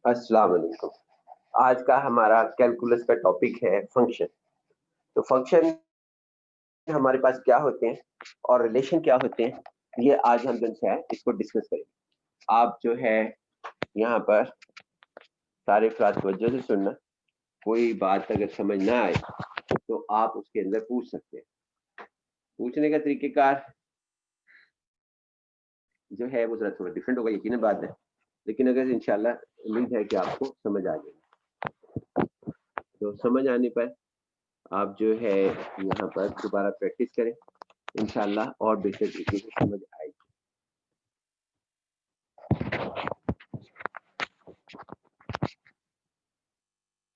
अस्सलाम वालेकुम। आज का हमारा कैलकुलस का टॉपिक है फंक्शन। तो फंक्शन हमारे पास क्या होते हैं और रिलेशन क्या होते हैं, ये आज हम जो है इसको डिस्कस करेंगे। आप जो है यहाँ पर सारे अफ़राद तवज्जो से सुनना। कोई बात अगर समझ ना आए तो आप उसके अंदर पूछ सकते हैं। पूछने का तरीक़ेकार जो है वो ज़रा थोड़ा डिफरेंट होगा, यकीनन बात है। लेकिन अगर इंशाल्लाह उम्मीद है कि आपको समझ आ जाएगी। तो समझ आने पर आप जो है यहाँ पर दोबारा प्रैक्टिस करें, इंशाल्लाह और बेहतर तरीके से समझ आएगी।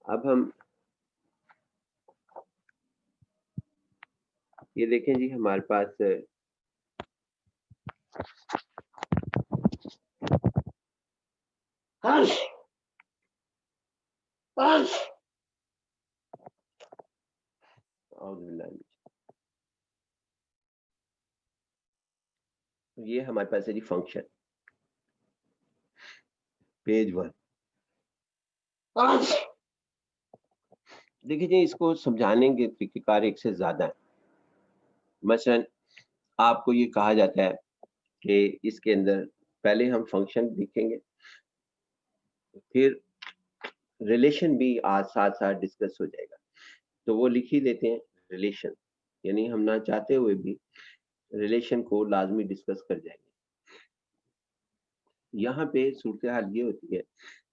अब हम ये देखें जी, हमारे पास ये हमारे पास है जी फंक्शन, पेज 1। देखिए जी, इसको समझाने के तरीक़ेकार एक से ज़्यादा है। मसलन आपको ये कहा जाता है कि इसके अंदर पहले हम फंक्शन लिखेंगे, फिर रिलेशन भी आज साथ-साथ डिस्कस हो जाएगा। तो वो लिख ही देते हैं रिलेशन, यानी हम ना चाहते हुए भी रिलेशन को लाज़मी डिस्कस कर जाएंगे। यहाँ पे सूरत-ए-हाल ये होती है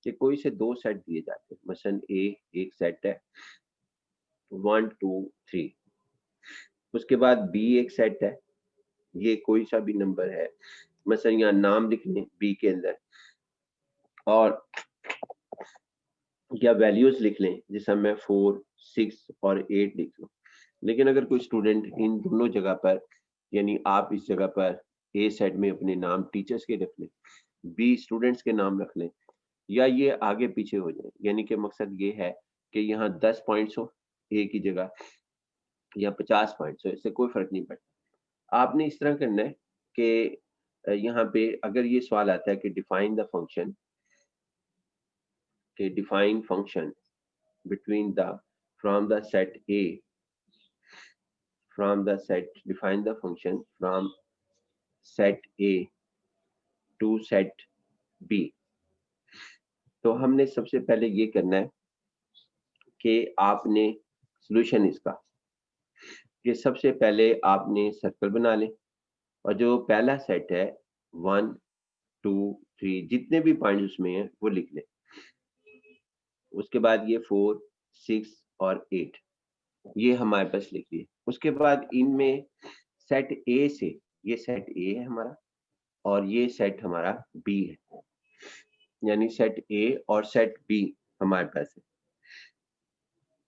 कि कोई से 2 सेट दिए जाते हैं। मसलन ए एक सेट है 1, 2, 3। उसके बाद बी एक सेट है, ये कोई सा भी नंबर है। मसलन यहाँ नाम लिख लें बी के अंदर और या वैल्यूज़ लिख लें, जैसे मैं 4, 6 और 8 लिख लूँ। लेकिन अगर कोई स्टूडेंट इन दोनों जगह पर, यानी आप इस जगह पर ए सेट में अपने नाम टीचर्स के रख लें, बी स्टूडेंट्स के नाम रख लें, या ये आगे पीछे हो जाए, यानी कि मकसद ये है कि यहाँ 10 पॉइंट्स हो ए की जगह या 50 पॉइंट्स हो, इससे कोई फ़र्क नहीं पड़ता। आपने इस तरह करना है कि यहाँ पे अगर ये सवाल आता है कि define function between the from the set A from the set define the function from set A to set B। तो हमने सबसे पहले ये करना है कि आपने सॉल्यूशन इसका कि सबसे पहले आपने सर्कल बना लें और जो पहला सेट है 1, 2, 3 जितने भी पॉइंट्स उसमें हैं वो लिख लें। उसके बाद ये 4, 6 और 8 ये हमारे पास लिख लिए। उसके बाद इनमें सेट ए से, ये सेट ए है हमारा और ये सेट हमारा बी है, यानी सेट ए और सेट बी हमारे पास है।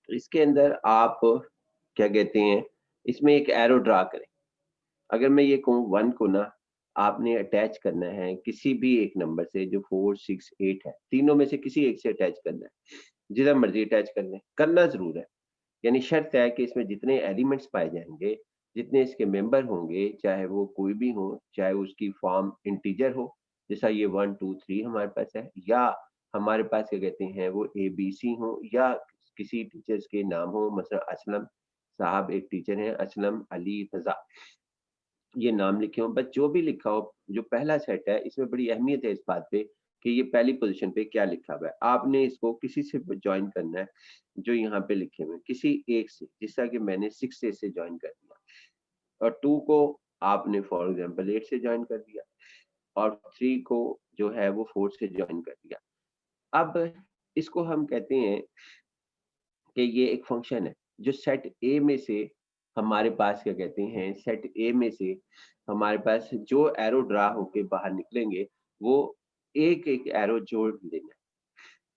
तो इसके अंदर आप क्या कहते हैं, इसमें एक एरो ड्रा करें। अगर मैं ये कहूँ 1 को ना आपने अटैच करना है किसी भी एक नंबर से जो 4, 6, 8 है, तीनों में से किसी एक से अटैच करना है। जिधर मर्जी अटैच कर लें, करना ज़रूर है। यानी शर्त है कि इसमें जितने एलिमेंट्स पाए जाएँगे, जितने इसके मेंबर होंगे, चाहे वो कोई भी हो, चाहे उसकी फॉर्म इंटीजर हो, जैसा ये 1, 2, 3 हमारे पास है, या हमारे पास क्या कहते हैं वो एबीसी हो, या किसी टीचर्स के नाम हो, मसलन असलम साहब एक टीचर हैं, असलम, अली, फज़ा, ये नाम लिखे हों। बस जो भी लिखा हो, जो पहला सेट है, इसमें बड़ी अहमियत है इस बात पे कि ये पहली पोज़ीशन पे क्या लिखा हुआ है। आपने इसको किसी से जॉइन करना है, जो यहाँ पे लिखे हुए हैं, किसी एक से, जैसा कि मैंने 6 से जॉइन कर दिया और 2 को आपने फॉर एग्ज़ाम्पल 8 से जॉइन कर दिया और 3 को जो है वो 4 से जॉइन कर दिया। अब इसको हम कहते हैं कि ये एक फ़ंक्शन है, जो सेट ए में से हमारे पास क्या कहते हैं, सेट ए में से हमारे पास जो एरो ड्रा होके बाहर निकलेंगे, वो एक-एक एरो जोड़ देना है।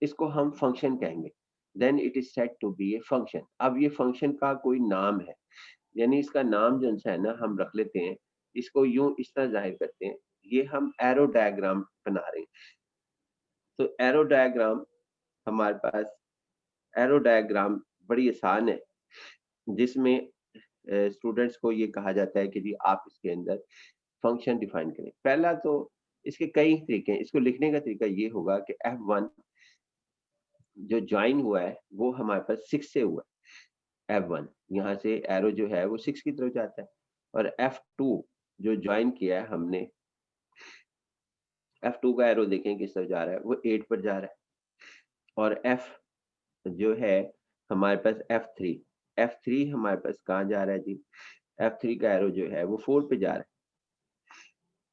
इसको हम फ़ंक्शन कहेंगे। Then it is said to be a function. अब ये फ़ंक्शन का कोई नाम है, यानी इसका नाम जो है ना हम रख लेते हैं, इसको यूँ इस तरह ज़ाहिर करते हैं, ये हम एरो डायग्राम बना रहे हैं। तो एरो डायग्राम हमारे पास एरो डायग्राम बड़ी आसान है, जिसमें स्टूडेंट्स को ये कहा जाता है कि जी आप इसके अंदर फंक्शन डिफाइन करें। पहला तो इसके कई तरीके हैं, इसको लिखने का तरीका ये होगा कि F1 जो ज्वाइन हुआ है वो हमारे पास 6 से हुआ है, F1 यहाँ से एरो जो है वो 6 की तरफ जाता है, और F2 जो ज्वाइन किया है हमने, F2 का एरो देखें किस तरफ जा रहा है, वो 8 पर जा रहा है, और F जो है हमारे पास F3 हमारे पास कहाँ जा रहा है जी, F3 का एरो जो है वो 4 पे जा रहा है।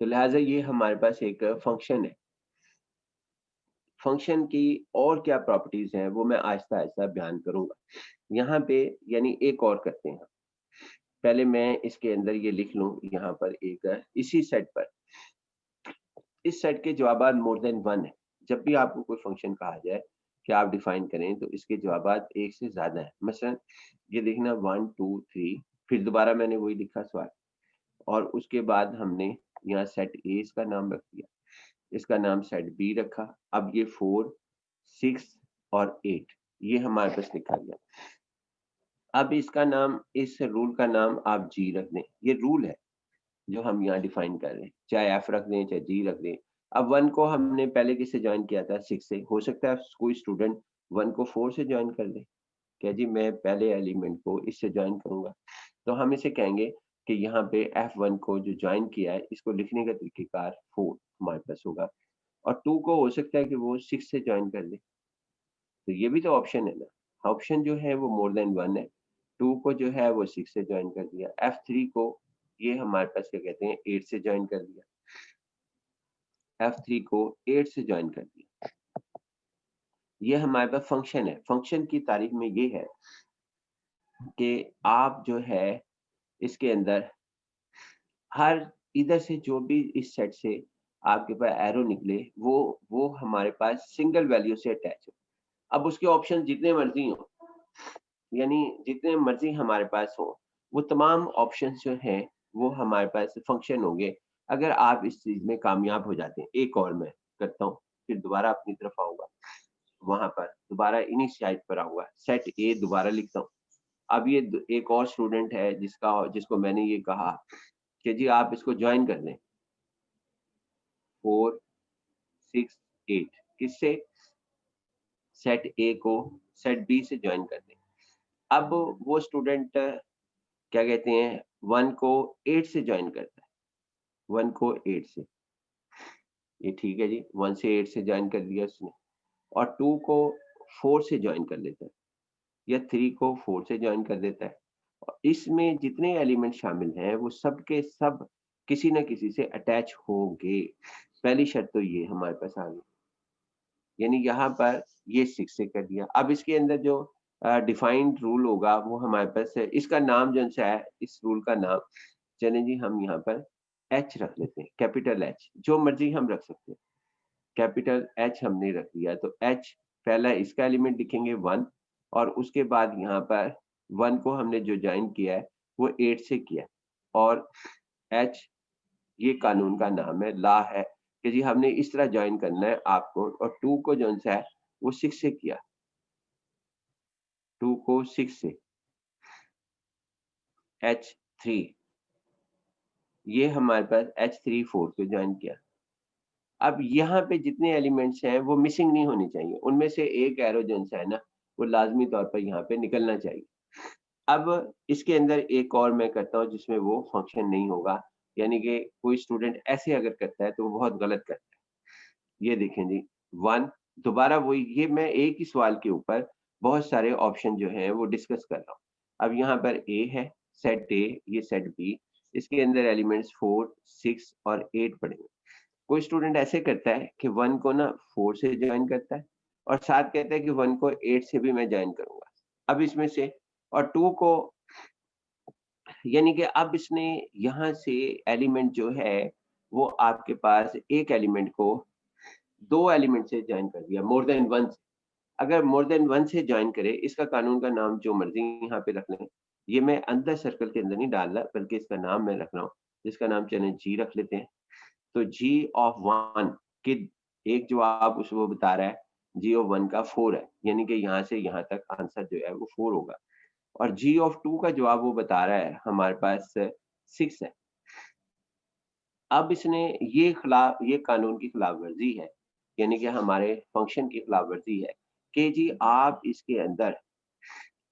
तो लिहाजा ये हमारे पास एक फंक्शन है। फंक्शन की और क्या प्रॉपर्टीज हैं वो मैं आहिस्ता आहिस्ता बयान करूंगा। यहाँ पे यानी एक और करते हैं। पहले मैं इसके अंदर ये लिख लूं, यहाँ पर एक इसी सेट पर, इस सेट के जवाबात मोर देन 1 है। जब भी आपको कोई फंक्शन कहा जाए कि आप डिफाइन करें तो इसके जवाबात एक से ज्यादा है। मसलन ये देखना 1 2 3, फिर दोबारा मैंने वही लिखा सवाल, और उसके बाद हमने यहाँ सेट ए इसका नाम रख दिया, इसका नाम सेट बी रखा। अब ये 4 6 और 8 ये हमारे पास लिखा गया। अब इसका नाम, इस रूल का नाम आप जी रख दें, ये रूल है जो हम यहाँ डिफाइन कर रहे हैं, चाहे एफ रख दें चाहे जी रख दें। अब 1 को हमने पहले किससे ज्वाइन किया था, 6 से। हो सकता है कोई स्टूडेंट 1 को 4 से ज्वाइन कर दे, क्या जी मैं पहले एलिमेंट को इससे ज्वाइन करूंगा, तो हम इसे कहेंगे कि यहाँ पे F1 को जो ज्वाइन किया है इसको लिखने का तरीकेकार 4 हमारे पास होगा, और 2 को हो सकता है कि वो 6 से ज्वाइन कर दे, तो ये भी तो ऑप्शन है ना। ऑप्शन जो है वो मोर देन 1 है। 2 को जो है वो 6 से ज्वाइन कर दिया, F3 को ये हमारे पास क्या कहते हैं 8 से ज्वाइन कर दिया, F3 को 8 से ज्वाइन कर दिया। ये हमारे पास फंक्शन है। फंक्शन की तारीफ में ये है कि आप जो है इसके अंदर हर इधर से जो भी इस सेट से आपके पास एरो निकले वो हमारे पास सिंगल वैल्यू से अटैच हो। अब उसके ऑप्शन जितने मर्जी हो, यानी जितने मर्जी हमारे पास हो, वो तमाम ऑप्शंस जो हैं वो हमारे पास फंक्शन होंगे अगर आप इस चीज में कामयाब हो जाते हैं। एक और मैं करता हूँ, फिर दोबारा अपनी तरफ आऊंगा, वहां पर दोबारा इन्हीं साइड पर आऊंगा, सेट ए दोबारा लिखता हूँ। अब ये एक और स्टूडेंट है जिसको मैंने ये कहा कि जी आप इसको ज्वाइन कर दें 4 6 8, किससे, सेट ए को सेट बी से ज्वाइन कर दें। अब वो स्टूडेंट क्या कहते हैं 1 को 8 से ज्वाइन करता है, 1 को 8 से, ये ठीक है जी, 1 से 8 से ज्वाइन कर दिया उसने, और 2 को 4 से ज्वाइन कर लेता है, या 3 को 4 से ज्वाइन कर देता है। और इसमें जितने एलिमेंट शामिल हैं वो सब के सब किसी ना किसी से अटैच होंगे। पहली शर्त तो ये हमारे पास आ गई, यानी यहाँ पर ये 6 से कर दिया। अब इसके अंदर जो डिफाइंड रूल होगा वो हमारे पास है, इसका नाम जो सा है, इस रूल का नाम चलें जी हम यहाँ पर एच रख लेते हैं, कैपिटल एच, जो मर्जी हम रख सकते हैं, कैपिटल एच हमने रख दिया। तो एच पहला इसका एलिमेंट लिखेंगे 1, और उसके बाद यहाँ पर 1 को हमने जो ज्वाइन किया है वो 8 से किया, और एच ये कानून का नाम है, लॉ है कि जी हमने इस तरह ज्वाइन करना है आपको, और 2 को जो सा है वो 6 से किया, 2 को 6 से, H3 ये हमारे पास H3 4 को ज्वाइन किया। अब यहाँ पे जितने एलिमेंट्स हैं वो मिसिंग नहीं होने चाहिए, उनमें से एक एरो जो सा है ना वो लाजमी तौर पर यहाँ पे निकलना चाहिए। अब इसके अंदर एक और मैं करता हूँ जिसमें वो फंक्शन नहीं होगा, यानी कि कोई स्टूडेंट ऐसे अगर करता है तो वो बहुत गलत करता है। ये देखें जी 1, दोबारा वही, ये मैं एक ही सवाल के ऊपर बहुत सारे ऑप्शन जो हैं वो डिस्कस कर रहा हूँ। अब यहाँ पर ए है, सेट ए, ये सेट बी, इसके अंदर एलिमेंट्स 4 6 और 8 पड़ेंगे। कोई स्टूडेंट ऐसे करता है कि 1 को ना 4 से ज्वाइन करता है, और साथ कहता है कि 1 को 8 से भी मैं ज्वाइन करूंगा। अब इसमें से, और 2 को, यानी कि अब इसने यहाँ से एलिमेंट जो है वो आपके पास एक एलिमेंट को 2 एलिमेंट से ज्वाइन कर दिया, मोर देन 1 से। अगर मोर देन 1 से ज्वाइन करे, इसका कानून का नाम जो मर्जी यहाँ पे रख लें, ये मैं अंदर सर्कल के अंदर नहीं डाल रहा बल्कि इसका नाम मैं रख रहा हूँ, जिसका नाम चले जी रख लेते हैं। तो जी ऑफ 1 के एक जवाब उस वो बता रहा है, जी ऑफ 1 का 4 है, यानी कि यहाँ से यहाँ तक आंसर जो है वो 4 होगा, और जी ऑफ 2 का जवाब वो बता रहा है हमारे पास 6 है। अब इसने ये कानून की खिलाफ वर्जी है, यानी कि हमारे फंक्शन की खिलाफ वर्जी है कि जी आप इसके अंदर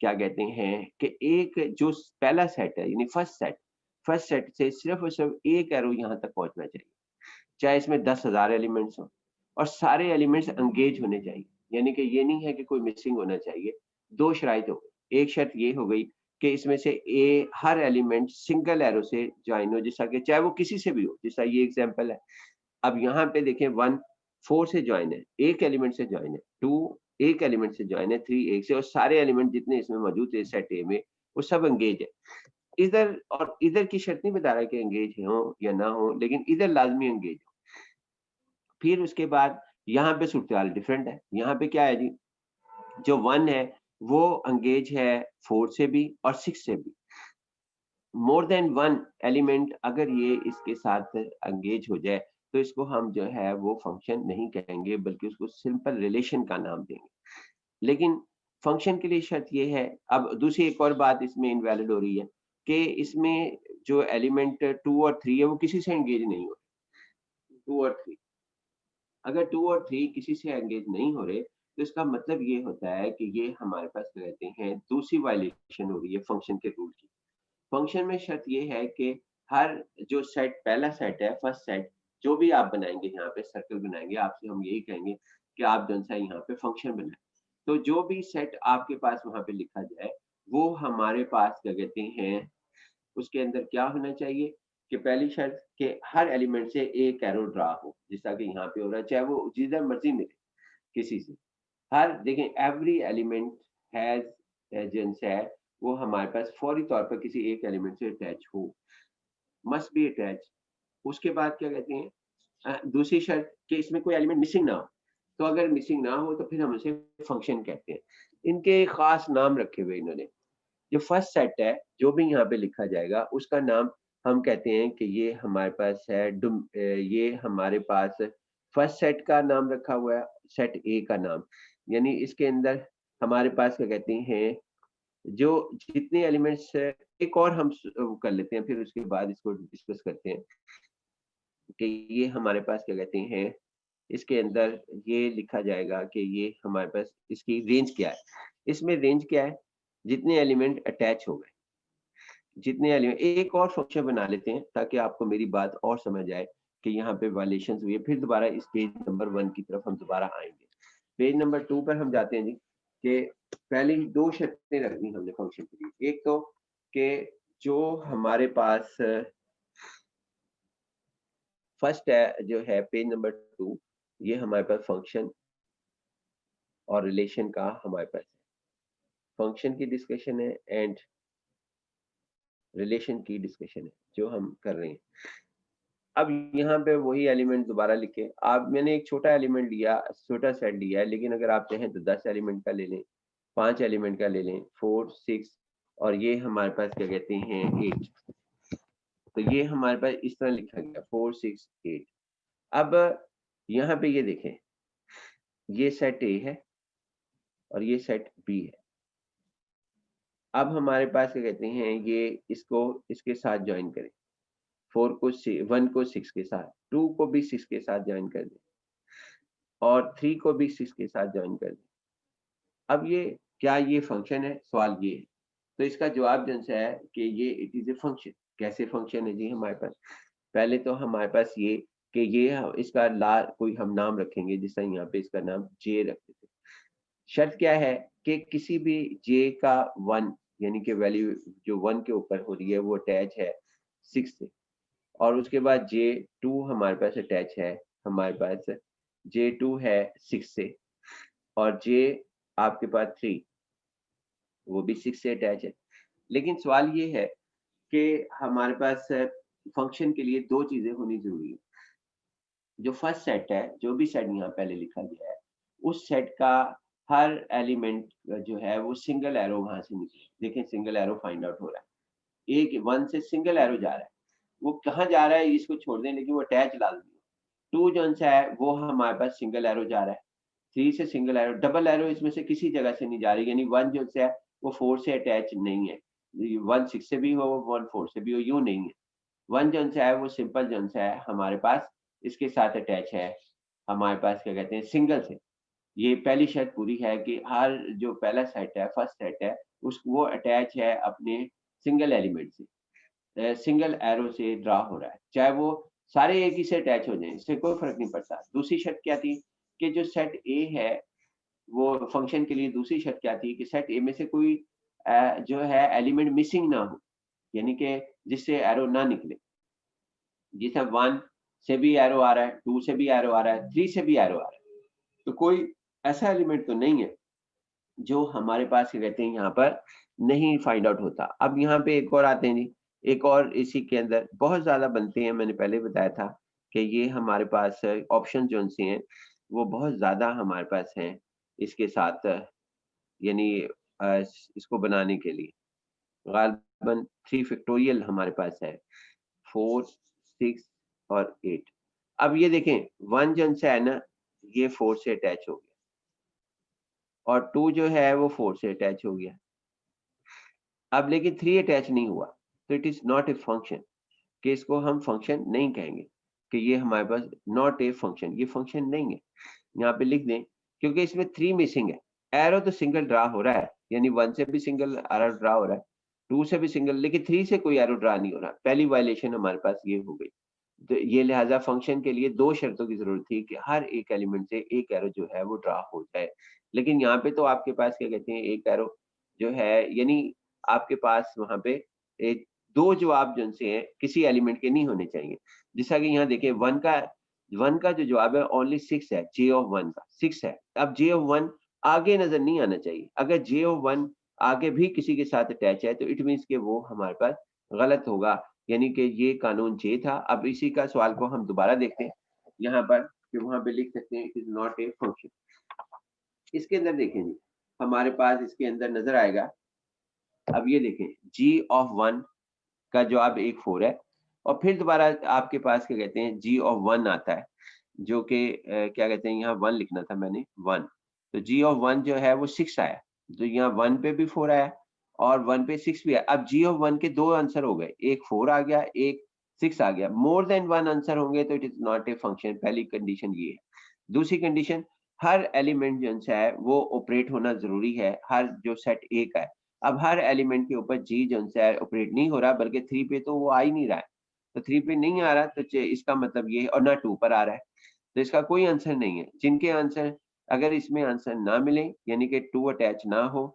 क्या कहते हैं कि एक जो पहला सेट है यानी फर्स्ट सेट से सिर्फ और सिर्फ एक एरो यहाँ तक पहुंचना चाहिए, चाहे इसमें 10,000 एलिमेंट्स हो और सारे एलिमेंट्स एंगेज होने चाहिए, यानी कि ये नहीं है कि कोई मिसिंग होना चाहिए। दो शराइत हो गई, एक शर्त ये हो गई कि इसमें से हर एलिमेंट सिंगल एरो से ज्वाइन हो, जैसा कि चाहे वो किसी से भी हो, जैसा ये एग्जांपल है। अब यहाँ पे देखें 1 4 से ज्वाइन है, एक एलिमेंट से ज्वाइन है, 2 एक एलिमेंट से ज्वाइन है, 3 एक से, और सारे एलिमेंट जितने इसमें मौजूद है सेट ए में वो सब एंगेज है। इधर और इधर की शर्त नहीं बता रहा कि एंगेज हो या ना हो, लेकिन इधर लाजमी एंगेज हो। फिर उसके बाद यहाँ पे सूरत डिफरेंट है। यहाँ पे क्या है जी, जो 1 है वो एंगेज है 4 से भी और 6 से भी। मोर देन 1 एलिमेंट अगर ये इसके साथ एंगेज हो जाए तो इसको हम जो है वो फंक्शन नहीं कहेंगे, बल्कि उसको सिंपल रिलेशन का नाम देंगे। लेकिन फंक्शन के लिए शर्त ये है, अब दूसरी एक और बात इसमें इनवैलिड हो रही है कि इसमें जो एलिमेंट 2 और 3 है वो किसी से एंगेज नहीं हो रहे। 2 और 3, अगर 2 और 3 किसी से एंगेज नहीं हो रहे तो इसका मतलब ये होता है कि ये हमारे पास कहते हैं दूसरी वायलेशन हो रही है फंक्शन के रूल की। फंक्शन में शर्त ये है कि हर जो सेट पहला सेट है फर्स्ट सेट, जो भी आप बनाएंगे यहाँ पे सर्कल बनाएंगे, आपसे हम यही कहेंगे कि आप जो सा यहाँ पे फंक्शन बनाए। तो जो भी सेट आपके पास वहां पे लिखा जाए वो हमारे पास क्या कहते हैं, उसके अंदर क्या होना चाहिए कि पहली शर्त कि हर एलिमेंट से एक एरो ड्रा हो, जैसा कि यहाँ पे हो रहा है, चाहे वो जिधर मर्जी मिले किसी से। हर देखें एवरी एलिमेंट हैज एजेंस है, वो हमारे पास फौरी तौर पर किसी एक एलिमेंट से अटैच हो, मस्ट बी अटैच। उसके बाद क्या कहते हैं, दूसरी शर्त कि इसमें कोई एलिमेंट मिसिंग ना हो। तो अगर मिसिंग ना हो तो फिर हम उसे फंक्शन कहते हैं। इनके खास नाम रखे हुए इन्होंने। जो फर्स्ट सेट है जो भी यहाँ पे लिखा जाएगा उसका नाम हम कहते हैं कि ये हमारे पास है ये हमारे पास फर्स्ट सेट का नाम रखा हुआ है, सेट ए का नाम, यानी इसके अंदर हमारे पास क्या कहते हैं, जो जितने एलिमेंट्स, एक और हम कर लेते हैं फिर उसके बाद इसको डिस्कस करते हैं कि ये हमारे पास क्या कहते हैं, इसके अंदर ये लिखा जाएगा कि ये हमारे पास इसकी रेंज क्या है। इसमें रेंज क्या है, जितने एलिमेंट अटैच हो गए, जितने एलिमेंट, एक और फंक्शन बना लेते हैं ताकि आपको मेरी बात और समझ आए कि यहाँ पे वायलेशंस हुई है। फिर दोबारा इस पेज नंबर 1 की तरफ हम दोबारा आएंगे। पेज नंबर 2 पर हम जाते हैं जी, कि पहले ही दो शर्तें रख दी हमने फंक्शन के लिए। एक तो कि जो हमारे पास फर्स्ट है जो है पेज नंबर 2, ये हमारे पास फंक्शन और रिलेशन का हमारे पास फंक्शन की डिस्कशन है एंड रिलेशन की डिस्कशन है जो हम कर रहे हैं। अब यहाँ पे वही एलिमेंट दोबारा लिखे आप, मैंने एक छोटा एलिमेंट लिया, छोटा सेट लिया है, लेकिन अगर आप चाहें तो 10 एलिमेंट का ले लें, 5 एलिमेंट का ले लें, 4 6, और ये हमारे पास क्या कहते हैं 8। तो ये हमारे पास इस तरह लिखा गया 4 6 8। अब यहाँ पे ये देखें, ये सेट ए है और ये सेट बी है। अब हमारे पास क्या कहते हैं, ये इसको इसके साथ ज्वाइन करें, 4 को 1 को 6 के साथ, 2 को भी 6 के साथ ज्वाइन कर दें और 3 को भी 6 के साथ ज्वाइन कर दें। अब ये क्या ये फंक्शन है, सवाल ये है। तो इसका जवाब जो है कि ये इट इज ए फंक्शन। कैसे फंक्शन है जी हमारे पास, पहले तो हमारे पास ये कि ये इसका ला कोई हम नाम रखेंगे, जिस तरह यहाँ पे इसका नाम जे रखते थे। शर्त क्या है कि किसी भी जे का 1 यानी कि वैल्यू जो 1 के ऊपर हो रही है वो अटैच है 6 से, और उसके बाद J2 हमारे पास अटैच है, हमारे पास J2 है 6 से, और J आपके पास 3 वो भी 6 से अटैच है। लेकिन सवाल ये है कि हमारे पास फंक्शन के लिए दो चीजें होनी जरूरी है। जो फर्स्ट सेट है, जो भी सेट यहाँ पहले लिखा गया है, उस सेट का हर एलिमेंट जो है वो सिंगल एरो वहां से निकले। देखें सिंगल एरो फाइंड आउट हो रहा है, एक 1 से सिंगल एरो जा रहा है, वो कहाँ जा रहा है इसको छोड़ दें, लेकिन वो अटैच लाजमी है। 2 जो है वो हमारे पास सिंगल एरो जा रहा है, 3 से सिंगल एरो, डबल एरो इसमें से किसी जगह से नहीं जा रही, यानी 1 जो है वो 4 से अटैच नहीं है। 1 6 से भी हो, 1 4 से भी हो, यूं नहीं है। 1 जो है वो सिंपल जो है हमारे पास इसके साथ अटैच है, हमारे पास क्या कहते हैं सिंगल से। ये पहली शर्त पूरी है कि हर जो पहला सेट है, फर्स्ट सेट है, उस वो अटैच है अपने सिंगल एलिमेंट से, सिंगल एरो से ड्रा हो रहा है, चाहे वो सारे एक ही से अटैच हो जाएं, इससे कोई फर्क नहीं पड़ता। दूसरी शर्त क्या थी कि जो सेट ए है, वो फंक्शन के लिए दूसरी शर्त क्या थी कि सेट ए में से कोई जो है एलिमेंट मिसिंग ना हो, यानी कि जिससे एरो ना निकले। जैसे 1 से भी एरो आ रहा है, 2 से भी एरो आ रहा है, 3 से भी एरो आ रहा है, तो कोई ऐसा एलिमेंट तो नहीं है जो हमारे पास क्या कहते हैं यहाँ पर नहीं फाइंड आउट होता। अब यहाँ पे एक और आते हैं जी, एक और इसी के अंदर बहुत ज़्यादा बनते हैं, मैंने पहले बताया था कि ये हमारे पास ऑप्शन जो से हैं, वो बहुत ज़्यादा हमारे पास हैं इसके साथ, यानी इसको बनाने के लिए। गालिबन 3 फैक्टोरियल हमारे पास है, 4, 6 और 8। अब ये देखें 1 जो सा है ना, ये 4 से अटैच हो गया और 2 जो है वो 4 से अटैच हो गया। अब लेकिन 3 अटैच नहीं हुआ, तो it is not a function, कि इसको हम फंक्शन नहीं कहेंगे, कि ये हमारे पास नॉट ए फंक्शन, ये फंक्शन नहीं है। यहाँ पे लिख दें, क्योंकि इसमें 3 मिसिंग है। एरो तो सिंगल ड्रा हो रहा है, यानी 1 से भी सिंगल एरो ड्रा हो रहा है, 2 से भी सिंगल, लेकिन 3 से कोई एरो ड्रा नहीं हो रहा। पहली वायलेशन हमारे पास ये हो गई। तो ये लिहाजा फंक्शन के लिए 2 शर्तों की ज़रूरत थी कि हर एक एलिमेंट से एक एरो जो है वो ड्रा हो जाए। लेकिन यहाँ पे तो आपके पास क्या कहते हैं, एक एरो जो है, यानी आपके पास वहाँ पे एक 2 जवाब जो से हैं किसी एलिमेंट के नहीं होने चाहिए। जैसा कि यहाँ देखिए 1 का जो जवाब है ओनली 6 है, j ऑफ 1 का 6 है। अब j ऑफ 1 आगे नज़र नहीं आना चाहिए। अगर j ऑफ 1 आगे भी किसी के साथ अटैच है तो इट मीन्स कि वो हमारे पास गलत होगा, यानी कि ये कानून j था। अब इसी का सवाल को हम दोबारा देखते हैं यहाँ पर, कि वहाँ पे लिख सकते हैं it is not a function. इसके अंदर देखें जी, हमारे पास इसके अंदर नज़र आएगा, अब ये देखें g ऑफ 1 का जवाब एक 4 है, और फिर दोबारा आपके पास क्या कहते हैं g ऑफ 1 आता है, जो कि क्या कहते हैं, यहाँ 1 लिखना था मैंने 1, तो g ऑफ 1 जो है वो 6 आया, तो यहाँ 1 पे भी 4 आया और 1 पे 6 भी आया। अब g ऑफ 1 के 2 आंसर हो गए, एक 4 आ गया, एक 6 आ गया। मोर देन 1 आंसर होंगे तो it is not a function, पहली कंडीशन ये है। दूसरी कंडीशन, हर एलिमेंट जो है वो ऑपरेट होना ज़रूरी है, हर जो सेट A का है। अब हर एलिमेंट के ऊपर g जो है ऑपरेट नहीं हो रहा, बल्कि 3 पे तो वो आ ही नहीं रहा है। तो 3 पे नहीं आ रहा, तो इसका मतलब ये, और ना 2 पर आ रहा है, तो इसका कोई आंसर नहीं है। जिनके आंसर, अगर इसमें आंसर ना मिले, यानी कि 2 अटैच ना हो,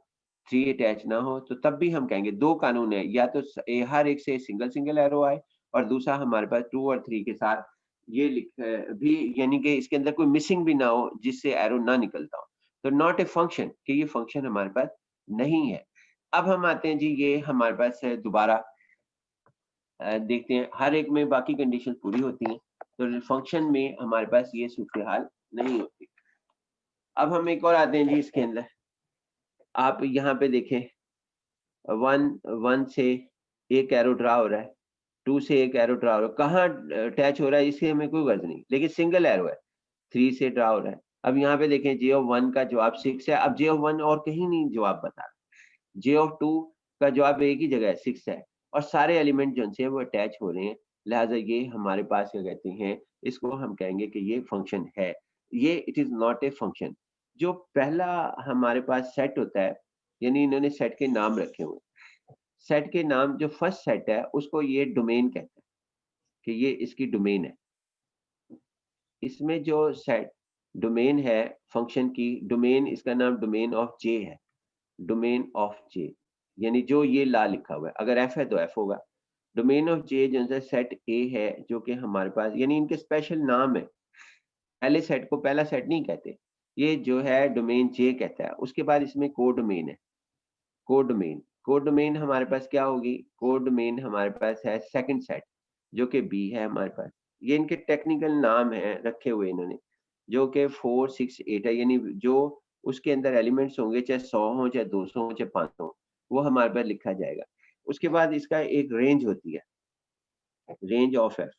3 अटैच ना हो, तो तब भी हम कहेंगे 2 कानून है, या तो हर एक से सिंगल एरो आए, और दूसरा हमारे पास 2 और 3 के साथ ये भी, यानी कि इसके अंदर कोई मिसिंग भी ना हो जिससे एरो ना निकलता हो, तो नॉट ए फंक्शन, कि ये फंक्शन हमारे पास नहीं है। अब हम आते हैं जी, ये हमारे पास है दोबारा देखते हैं, हर एक में बाकी कंडीशन पूरी होती हैं, तो फंक्शन में हमारे पास ये सूरत हाल नहीं होती। अब हम एक और आते हैं जी इसके अंदर, आप यहाँ पे देखें 1 से एक एरो ड्रा हो रहा है, 2 से एक एरो ड्रा हो रहा है, कहाँ अटैच हो रहा है इसकी हमें कोई गर्ज नहीं, लेकिन सिंगल एरो है, 3 से ड्रा हो रहा है। अब यहाँ पे देखें j ऑफ 1 का जवाब 6 है, अब j ऑफ 1 और कहीं नहीं जवाब बता रहा, j ऑफ 2 का जवाब एक ही जगह है, 6 है, और सारे एलिमेंट जो से वो अटैच हो रहे हैं, लिहाजा ये हमारे पास क्या कहते हैं, इसको हम कहेंगे कि ये फंक्शन है, ये it is not a function. जो पहला हमारे पास सेट होता है, यानी इन्होंने सेट के नाम रखे हुए, सेट के नाम, जो फर्स्ट सेट है उसको ये डोमेन कहते हैं, कि ये इसकी डोमेन है। इसमें जो सेट डोमेन है फंक्शन की, डोमेन, इसका नाम डोमेन ऑफ जे है, डोमेन ऑफ जे, यानी जो ये ला लिखा हुआ है, अगर एफ है तो एफ होगा। डोमेन ऑफ जे जो है सेट ए है, जो कि हमारे पास, यानी इनके स्पेशल नाम है, पहले सेट को पहला सेट नहीं कहते, ये जो है डोमेन जे कहता है। उसके बाद इसमें कोडोमेन है, कोडोमेन, कोडोमेन हमारे पास क्या होगी, कोडोमेन हमारे पास है सेकंड सेट, जो कि बी है हमारे पास। ये इनके टेक्निकल नाम है रखे हुए इन्होंने, जो कि 4, 6, 8 है, यानी जो उसके अंदर एलिमेंट्स होंगे, चाहे 100 हो, चाहे 200 हो, चाहे 500 हो, वो हमारे पास लिखा जाएगा। उसके बाद इसका एक रेंज होती है, रेंज ऑफ एफ,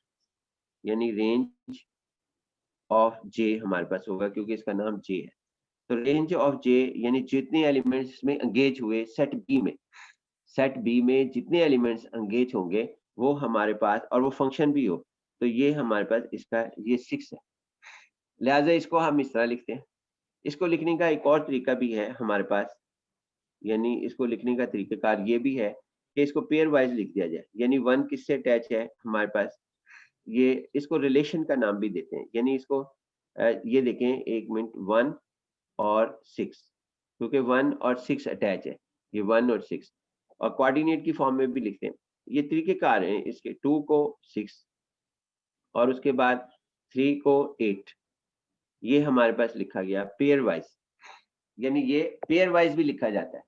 यानी रेंज ऑफ जे हमारे पास होगा, क्योंकि इसका नाम जे है। तो रेंज ऑफ जे, यानी जितने एलिमेंट्स में एंगेज हुए सेट बी में, सेट बी में जितने एलिमेंट्स एंगेज होंगे वो हमारे पास, और वो फंक्शन भी हो, तो ये हमारे पास इसका ये 6 है। लिहाजा इसको हम इस तरह लिखते हैं, इसको लिखने का एक और तरीका भी है हमारे पास, यानी इसको लिखने का तरीकाकार ये भी है कि इसको पेयर वाइज लिख दिया जाए, यानी 1 किससे अटैच है हमारे पास, ये इसको रिलेशन का नाम भी देते हैं, यानी इसको ये देखें एक मिनट, 1 और 6, क्योंकि 1 और 6 अटैच है, ये 1 और 6, और कोऑर्डिनेट की फॉर्म में भी लिखते हैं। ये तरीकेकार हैं इसके, 2 को 6 और उसके बाद 3 को 8, ये हमारे पास लिखा गया पेयर वाइज, यानी ये पेयर वाइज भी लिखा जाता है,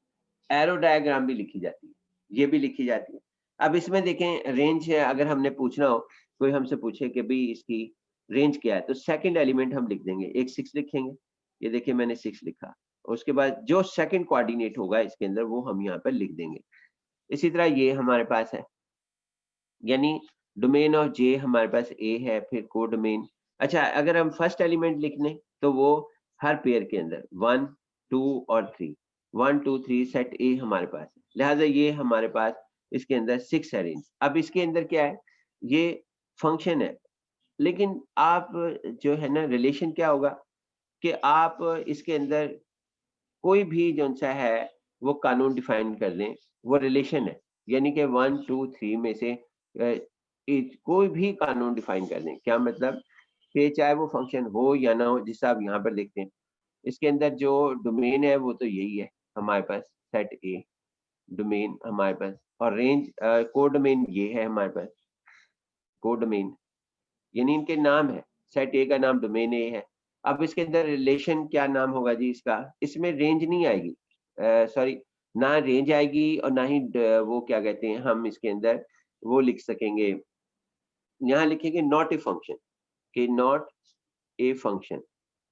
एरो डायग्राम भी लिखी जाती है, ये भी लिखी जाती है। अब इसमें देखें रेंज है, अगर हमने पूछना हो, कोई हमसे पूछे कि भाई इसकी रेंज क्या है, तो सेकंड एलिमेंट हम लिख देंगे, एक 6 लिखेंगे, ये देखिए मैंने 6 लिखा, उसके बाद जो सेकंड कोऑर्डिनेट होगा इसके अंदर वो हम यहाँ पर लिख देंगे। इसी तरह ये हमारे पास है, यानी डोमेन ऑफ जे हमारे पास ए है, फिर को डोमेन। अच्छा, अगर हम फर्स्ट एलिमेंट लिख लें तो वो हर पेयर के अंदर 1 2 और 3, 1 2 3 सेट ए हमारे पास है, लिहाजा ये हमारे पास इसके अंदर 6 है रेंज। अब इसके अंदर क्या है, ये फंक्शन है, लेकिन आप जो है ना रिलेशन क्या होगा कि आप इसके अंदर कोई भी जो सा है वो कानून डिफाइन कर दें, वो रिलेशन है, यानी कि 1 2 3 में से कोई भी कानून डिफाइन कर दें। क्या मतलब कि चाहे वो फंक्शन हो या ना हो, जिससे आप यहाँ पर देखते हैं इसके अंदर जो डोमेन है वो तो यही है हमारे पास, सेट ए डोमेन हमारे पास, और रेंज को डोमेन ये है हमारे पास, को डोमेन यानी इनके नाम है, सेट ए का नाम डोमेन ए है। अब इसके अंदर रिलेशन क्या नाम होगा जी इसका, इसमें रेंज नहीं आएगी, सॉरी, ना रेंज आएगी और ना ही वो क्या कहते हैं हम इसके अंदर वो लिख सकेंगे, यहाँ लिखेंगे नॉट ए फंक्शन, कि नॉट ए फंक्शन,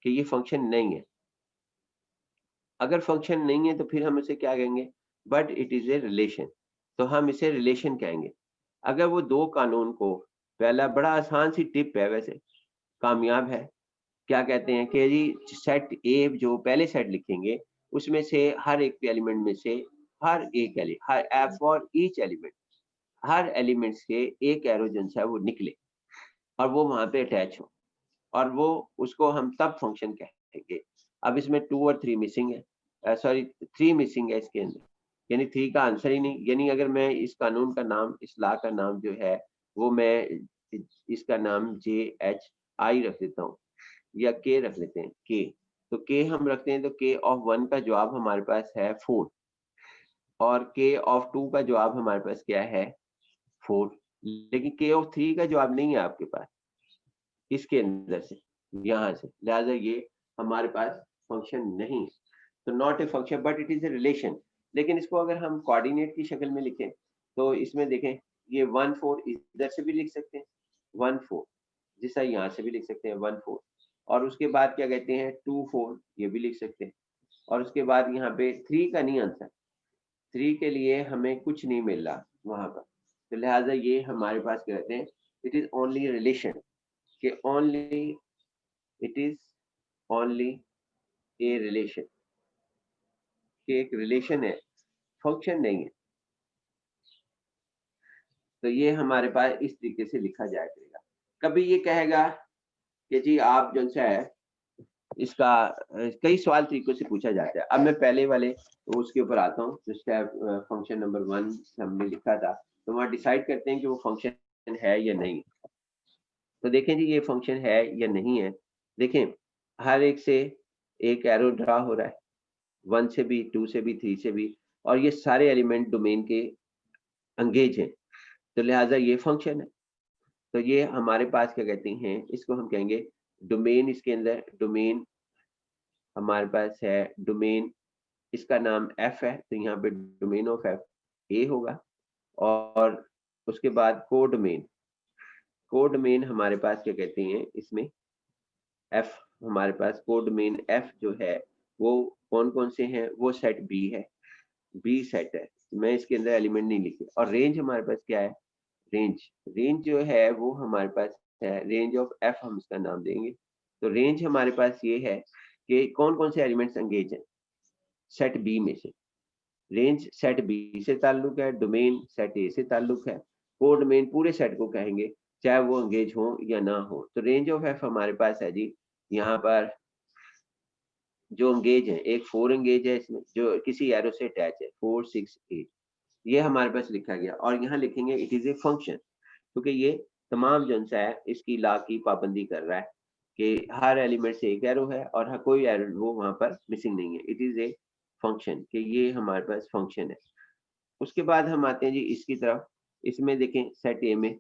कि ये फंक्शन नहीं है। अगर फंक्शन नहीं है तो फिर हम इसे क्या कहेंगे, but it is a relation, तो हम इसे रिलेशन कहेंगे। अगर वो दो कानून को, पहला बड़ा आसान सी टिप है वैसे, कामयाब है, क्या कहते हैं कि जी सेट ए जो पहले सेट लिखेंगे उसमें से हर एक एलिमेंट में से हर एक her for each element, her element से एक एरो जो है वो निकले और वो वहां पे अटैच हो, और वो उसको हम तब फंक्शन कहेंगे। अब इसमें 2 और 3 मिसिंग है, सॉरी 3 मिसिंग है इसके अंदर, यानी 3 का आंसर ही नहीं, यानी अगर मैं इस कानून का नाम, इस लॉ का नाम जो है वो मैं इसका नाम JHI रख देता हूँ, या के रख लेते हैं, के, तो के हम रखते हैं, तो के ऑफ 1 का जवाब हमारे पास है 4, और के ऑफ 2 का जवाब हमारे पास क्या है 4, लेकिन के ऑफ 3 का जवाब नहीं है आपके पास इसके अंदर से, यहाँ से, लिहाजा ये हमारे पास फंक्शन नहीं है, तो not a function but it is a relation. लेकिन इसको अगर हम कोऑर्डिनेट की शक्ल में लिखें तो इसमें देखें, ये 1 4 इधर से भी लिख सकते हैं, 1 4 जैसा यहाँ से भी लिख सकते हैं 1 4, और उसके बाद क्या कहते हैं 2 4, ये भी लिख सकते हैं, और उसके बाद यहाँ पे 3 का नहीं आंसर, 3 के लिए हमें कुछ नहीं मिल रहा वहां पर, तो लिहाजा ये हमारे पास क्या कहते हैं, इट इज ओनली रिलेशन, कि only it is only a relation, कि एक रिलेशन है, फंक्शन नहीं है। तो ये हमारे पास इस तरीके से लिखा जाया करेगा। कभी ये कहेगा कि जी आप जो है इसका कई सवाल तरीकों से पूछा जाता है। अब मैं पहले वाले तो उसके ऊपर आता हूँ, जो स्टेप फंक्शन नंबर 1 हमने लिखा था, तो वहाँ डिसाइड करते हैं कि वो फंक्शन है या नहीं। तो देखें जी ये फंक्शन है या नहीं है, देखें हर एक से एक एरो ड्रा हो रहा है, 1 से भी, 2 से भी, 3 से भी, और ये सारे एलिमेंट डोमेन के एंगेज हैं, तो लिहाजा ये फंक्शन है। तो ये हमारे पास क्या कहते हैं, इसको हम कहेंगे डोमेन, इसके अंदर डोमेन हमारे पास है, डोमेन इसका नाम f है, तो यहाँ पे डोमेन ऑफ f a होगा, और उसके बाद कोडोमेन, कोडोमेन हमारे पास क्या कहते हैं इसमें f, हमारे पास कोडोमेन f जो है वो कौन कौन से हैं, वो सेट b है, b सेट है, मैं इसके अंदर एलिमेंट नहीं लिखे। और रेंज हमारे पास क्या है, रेंज, रेंज जो है वो हमारे पास है रेंज ऑफ f, हम इसका नाम देंगे। तो रेंज हमारे पास ये है कि कौन कौन से एलिमेंट्स एंगेज हैं सेट बी में से, रेंज सेट बी से ताल्लुक है, डोमेन सेट ए से ताल्लुक है, कोडोमेन पूरे सेट को कहेंगे चाहे वो एंगेज हो या ना हो। तो रेंज ऑफ एफ हमारे पास है जी यहाँ पर जो एंगेज है, एक 4 एंगेज है इसमें जो किसी एरो से अटैच है, 4 6 8, ये हमारे पास लिखा गया और यहाँ लिखेंगे इट इज ए फंक्शन, क्योंकि ये तमाम जो सा है इसकी लॉ की पाबंदी कर रहा है कि हर एलिमेंट से एक एरो है और कोई एरो वो वहां पर मिसिंग नहीं है। इट इज ए फंक्शन, कि ये हमारे पास फंक्शन है। उसके बाद हम आते हैं जी इसकी तरफ। इसमें देखें सेट ए में,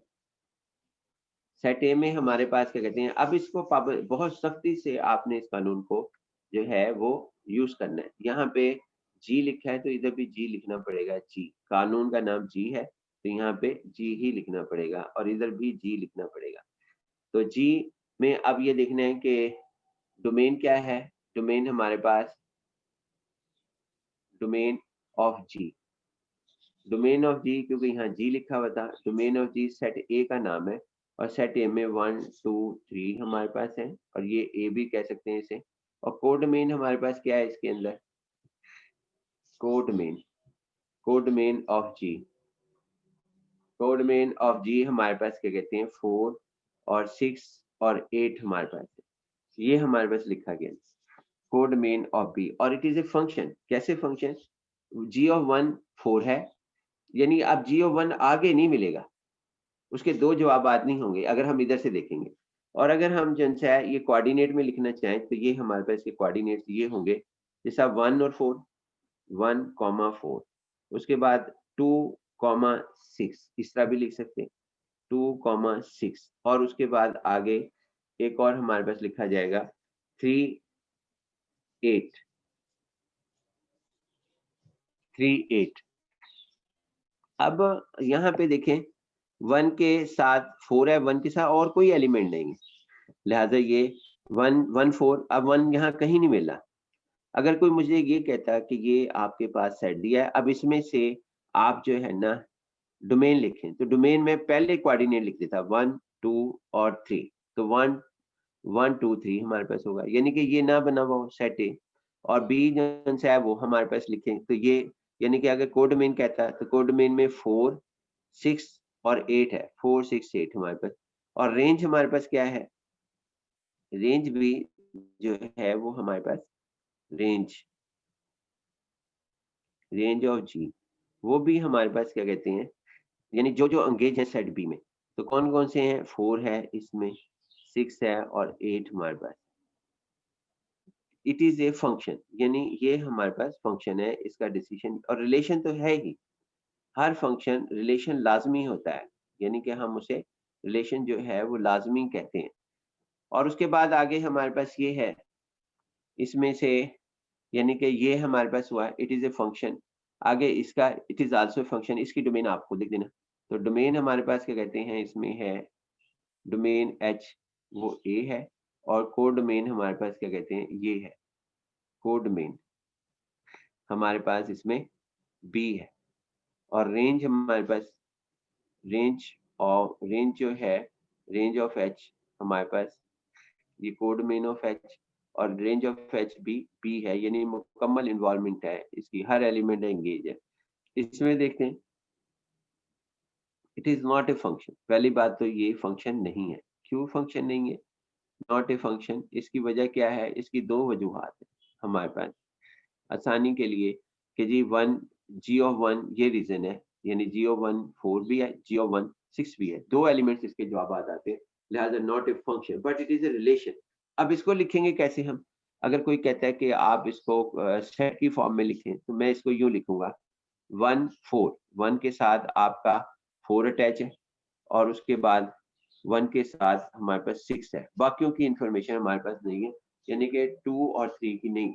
सेट ए में हमारे पास क्या कहते हैं, अब इसको बहुत सख्ती से आपने इस कानून को जो है वो यूज करना है। यहाँ पे जी लिखा है तो इधर भी जी लिखना पड़ेगा। जी, कानून का नाम जी है तो यहाँ पे जी ही लिखना पड़ेगा और इधर भी जी लिखना पड़ेगा। तो जी में अब ये देखना है कि डोमेन क्या है। डोमेन हमारे पास domain of G, domain of G, क्योंकि यहाँ जी लिखा हुआ था। Domain of G set A का नाम है और सेट ए में 1 2 3 हमारे पास है और ये ए भी कह सकते हैं इसे। और कोडोमेन हमारे पास क्या है इसके अंदर, codomain, codomain of G, codomain of G हमारे पास क्या कहते हैं 4 और 6 और 8 हमारे पास है। ये हमारे पास लिखा गया कोडोमेन ऑफ बी और इट इज ए फंक्शन। कैसे फंक्शन, जी ऑफ 1 4 है, यानी अब जी ऑफ 1 आगे नहीं मिलेगा, उसके दो जवाबात नहीं होंगे अगर हम इधर से देखेंगे। और अगर हम जो है ये कोऑर्डिनेट में लिखना चाहें तो ये हमारे पास के कोऑर्डिनेट्स ये होंगे, जैसा 1 और 4, 1,4, उसके बाद 2,6, इस तरह भी लिख सकते हैं 2,6, और उसके बाद आगे एक और हमारे पास लिखा जाएगा 3 8, 3 8। अब यहाँ पे देखें 1 के साथ 4 है, 1 के साथ और कोई एलिमेंट नहीं है, लिहाजा ये 1 1 4, अब 1 यहाँ कहीं नहीं मिला। अगर कोई मुझे ये कहता कि ये आपके पास सेट दिया है, अब इसमें से आप जो है ना डोमेन लिखें, तो डोमेन में पहले कोऑर्डिनेट लिख देता 1 2 और 3, तो 1 1 2 3 हमारे पास होगा, यानी कि ये ना बना हुआ सेट ए। और बी जो है वो हमारे पास लिखें तो ये, यानी कि अगर कोड डोमेन कहता है तो कोड डोमेन में 4 6 और 8 है, 4 6 8 हमारे पास। और रेंज हमारे पास क्या है, रेंज भी जो है वो हमारे पास रेंज, रेंज ऑफ जी, वो भी हमारे पास क्या कहते हैं, यानी जो जो एंगेज है सेट बी में, तो कौन कौन से हैं, 4 है इसमें, 6 है और 8 हमारे पास। इट इज ए फंक्शन, यानी ये हमारे पास फंक्शन है, इसका डिसीजन और रिलेशन तो है ही। हर फंक्शन रिलेशन लाजमी होता है, यानी कि हम उसे रिलेशन जो है वो लाजमी कहते हैं। और उसके बाद आगे हमारे पास ये है, इसमें से, यानी कि ये हमारे पास हुआ इट इज ए फंक्शन। आगे इसका इट इज आल्सो फंक्शन, इसकी डोमेन आपको लिख देना। तो डोमेन हमारे पास क्या कहते हैं, इसमें है डोमेन एच, वो ए है, और कोड डोमेन हमारे पास क्या कहते हैं, ये है कोड डोमेन हमारे पास इसमें बी है। और रेंज हमारे पास, रेंज ऑफ, रेंज जो है रेंज ऑफ एच हमारे पास, ये कोड डोमेन ऑफ एच, और रेंज ऑफ एच भी बी है, यानी मुकम्मल इन्वॉल्वमेंट है इसकी, हर एलिमेंट एंगेज है। इसमें देखते हैं it is not a function. पहली बात तो ये फंक्शन नहीं है। क्यों फंक्शन नहीं है, नॉट ए फंक्शन, इसकी वजह क्या है, इसकी दो वजूहात है हमारे पास आसानी के लिए, कि जी 1 जी ऑफ 1 ये रीजन है, यानी जी ऑफ 1 4 भी है, जी ऑफ 1 6 भी है, दो एलिमेंट्स इसके जवाब आते हैं, लिहाजा not a function but it is a relation. अब इसको लिखेंगे कैसे हम, अगर कोई कहता है कि आप इसको सेट की फॉर्म में लिखें, तो मैं इसको यूं लिखूंगा 1 4, 1 के साथ आपका 4 अटैच है और उसके बाद 1 के साथ हमारे पास 6 है, बाकियों की इंफॉर्मेशन हमारे पास नहीं है, यानी कि 2 और 3 की नहीं,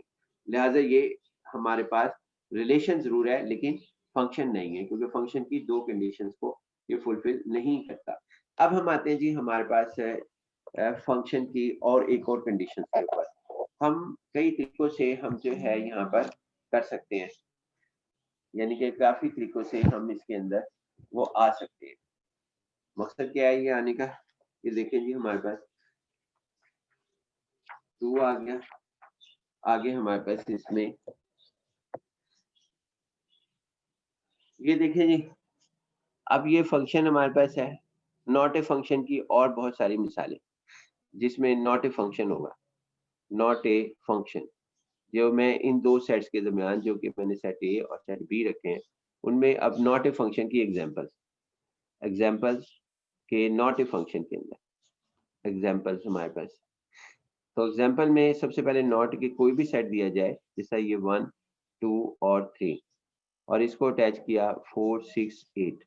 लिहाजा ये हमारे पास रिलेशन जरूर है लेकिन फंक्शन नहीं है, क्योंकि फंक्शन की दो कंडीशंस को ये फुलफिल नहीं करता। अब हम आते हैं जी हमारे पास फंक्शन की और एक और कंडीशन के ऊपर। हम कई तरीकों से हम जो है यहाँ पर कर सकते हैं, यानी कि काफी तरीकों से हम इसके अंदर वो आ सकते हैं। मकसद क्या है ये आने का, ये देखें जी हमारे पास 2 आ गया, आगे हमारे पास इसमें ये देखें जी, अब ये फंक्शन हमारे पास है, नॉट ए फंक्शन की और बहुत सारी मिसालें जिसमें नॉट ए फंक्शन होगा, नॉट ए फंक्शन, जो मैं इन दो सेट्स के दरमियान जो कि मैंने सेट ए और सेट बी रखे हैं, उनमें अब नॉट ए फंक्शन की एग्जांपल्स के नॉट ए फंक्शन के अंदर एग्जांपल्स हमारे पास। तो एग्जांपल में सबसे पहले नॉट के कोई भी सेट दिया जाए, जैसा ये 1, 2 और 3, और इसको अटैच किया 4, 6, 8।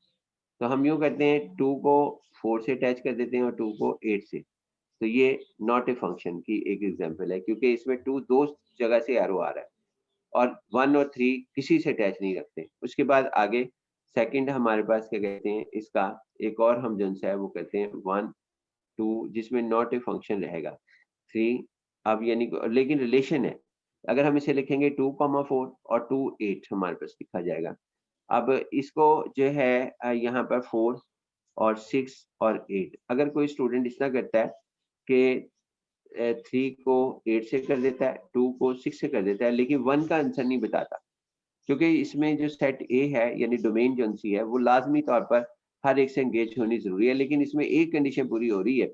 तो हम यूँ करते हैं 2 को 4 से अटैच कर देते हैं और 2 को 8 से। तो ये नॉट ए फंक्शन की एक एग्जांपल है, क्योंकि इसमें 2 दो जगह से एरो आ रहा है और 1 और 3 किसी से अटैच नहीं रखते। उसके बाद आगे सेकंड हमारे पास क्या कहते हैं, इसका एक और हम जो है वो कहते हैं 1, 2, जिसमें नॉट ए फंक्शन रहेगा। 3 अब यानी लेकिन रिलेशन है। अगर हम इसे लिखेंगे 2,4 और 2, 8 हमारे पास लिखा जाएगा। अब इसको जो है यहाँ पर 4 और 6 और 8, अगर कोई स्टूडेंट इस तरह करता है कि 3 को 8 से कर देता है, 2 को 6 से कर देता है, लेकिन 1 का आंसर नहीं बताता, क्योंकि इसमें जो सेट ए है यानी डोमेन जो सी है वो लाजमी तौर पर हर एक से एंगेज होनी जरूरी है, लेकिन इसमें एक कंडीशन पूरी हो रही है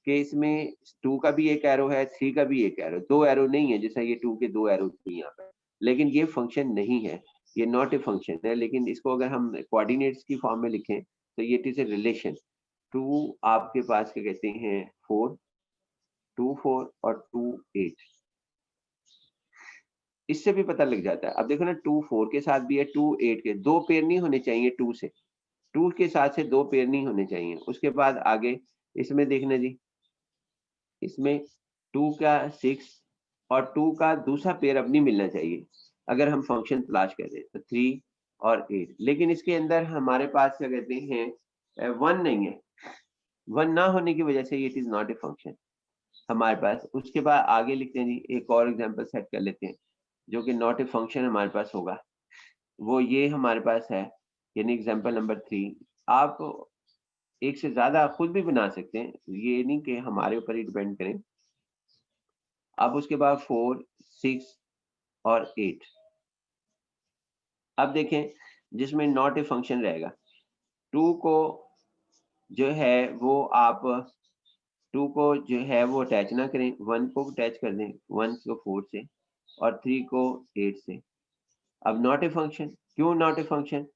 कि इसमें 2 का भी एक एरो है, 3 का भी एक एरो, 2 एरो नहीं है जैसा ये 2 के 2 एरो थे यहाँ पर। लेकिन ये फंक्शन नहीं है, ये नॉट ए फंक्शन है, लेकिन इसको अगर हम कोऑर्डिनेट्स की फॉर्म में लिखें तो ये इट इज ए रिलेशन। 2 आपके पास क्या कहते हैं 4, 2, 4 और 2, 8, इससे भी पता लग जाता है। अब देखो ना 2, 4 के साथ भी है, 2, 8 के, 2 पेयर नहीं होने चाहिए 2 से, 2 के साथ से 2 पेयर नहीं होने चाहिए। उसके बाद आगे इसमें देखना जी, इसमें 2 का 6 और 2 का दूसरा पेयर अब नहीं मिलना चाहिए अगर हम फंक्शन तलाश कर रहे हैं, तो 3 और 8। लेकिन इसके अंदर हमारे पास क्या कहते हैं 1 नहीं है, 1 ना होने की वजह से it is not a function हमारे पास। उसके बाद आगे लिखते हैं जी, एक और एग्जांपल सेट कर लेते हैं जो कि नॉट ए फंक्शन हमारे पास होगा। वो ये हमारे पास है, यानी एग्जांपल नंबर 3। आप एक से ज्यादा खुद भी बना सकते हैं, ये नहीं कि हमारे ऊपर ही डिपेंड करें। अब उसके बाद 4, 6 और 8, अब देखें जिसमें नॉट ए फंक्शन रहेगा। 2 को जो है वो आप 2 को जो है वो अटैच ना करें, 1 को अटैच कर दें, 1 को 4 से और 3 को 8 से। अब नॉट ए फंक्शन, क्यों नॉट ए फंक्शन?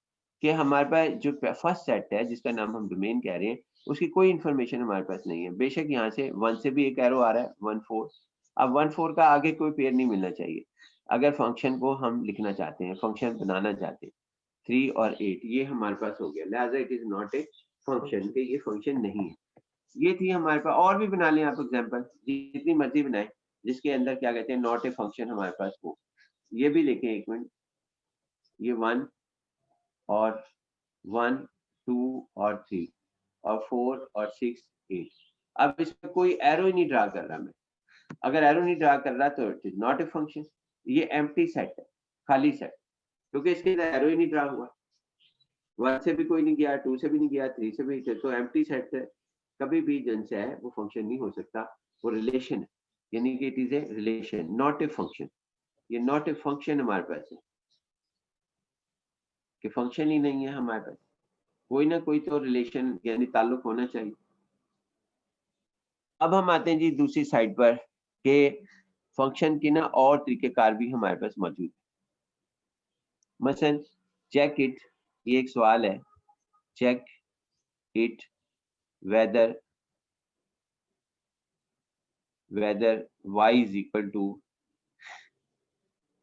कि हमारे पास जो फर्स्ट सेट है जिसका नाम हम डोमेन कह रहे हैं, उसकी कोई इंफॉर्मेशन हमारे पास नहीं है। बेशक यहाँ से 1 से भी एक एरो आ रहा है, 1, 4। अब 1, 4 का आगे कोई पेयर नहीं मिलना चाहिए अगर फंक्शन को हम लिखना चाहते हैं, फंक्शन बनाना चाहते हैं। 3 और 8 ये हमारे पास हो गया, लिहाजा it is not a function, कि ये फंक्शन नहीं है। ये थी हमारे पास, और भी बना लें आप एग्जांपल, जितनी मर्जी बनाएं जिसके अंदर क्या कहते हैं नॉट ए फंक्शन हमारे पास हो। ये भी लिखें एक मिनट, ये 1 और 1, 2 और 3 और 4 और 6, 8। अब इसमें कोई एरो ही नहीं ड्रा कर रहा मैं। अगर एरो नहीं ड्रा कर रहा तो it is not a function. ये एम्प्टी सेट है, खाली सेट, क्योंकि इसके अंदर एरो ही नहीं ड्रा हुआ। 1 से भी कोई नहीं गया, 2 से भी नहीं गया, 3 से भी नहीं, तो एम्प्टी सेट है। कभी भी जिनसे है वो फंक्शन नहीं हो सकता, वो रिलेशन है, यानी कि it is a relation, not a function. ये नॉट ए फंक्शन हमारे पास है कि फंक्शन ही नहीं है हमारे पास, कोई ना कोई तो रिलेशन यानी ताल्लुक होना चाहिए। अब हम आते हैं जी दूसरी साइड पर कि फंक्शन की ना और तरीकेकार भी हमारे पास मौजूद है। मसलन चेक इट, ये एक सवाल है, check it whether y is equal to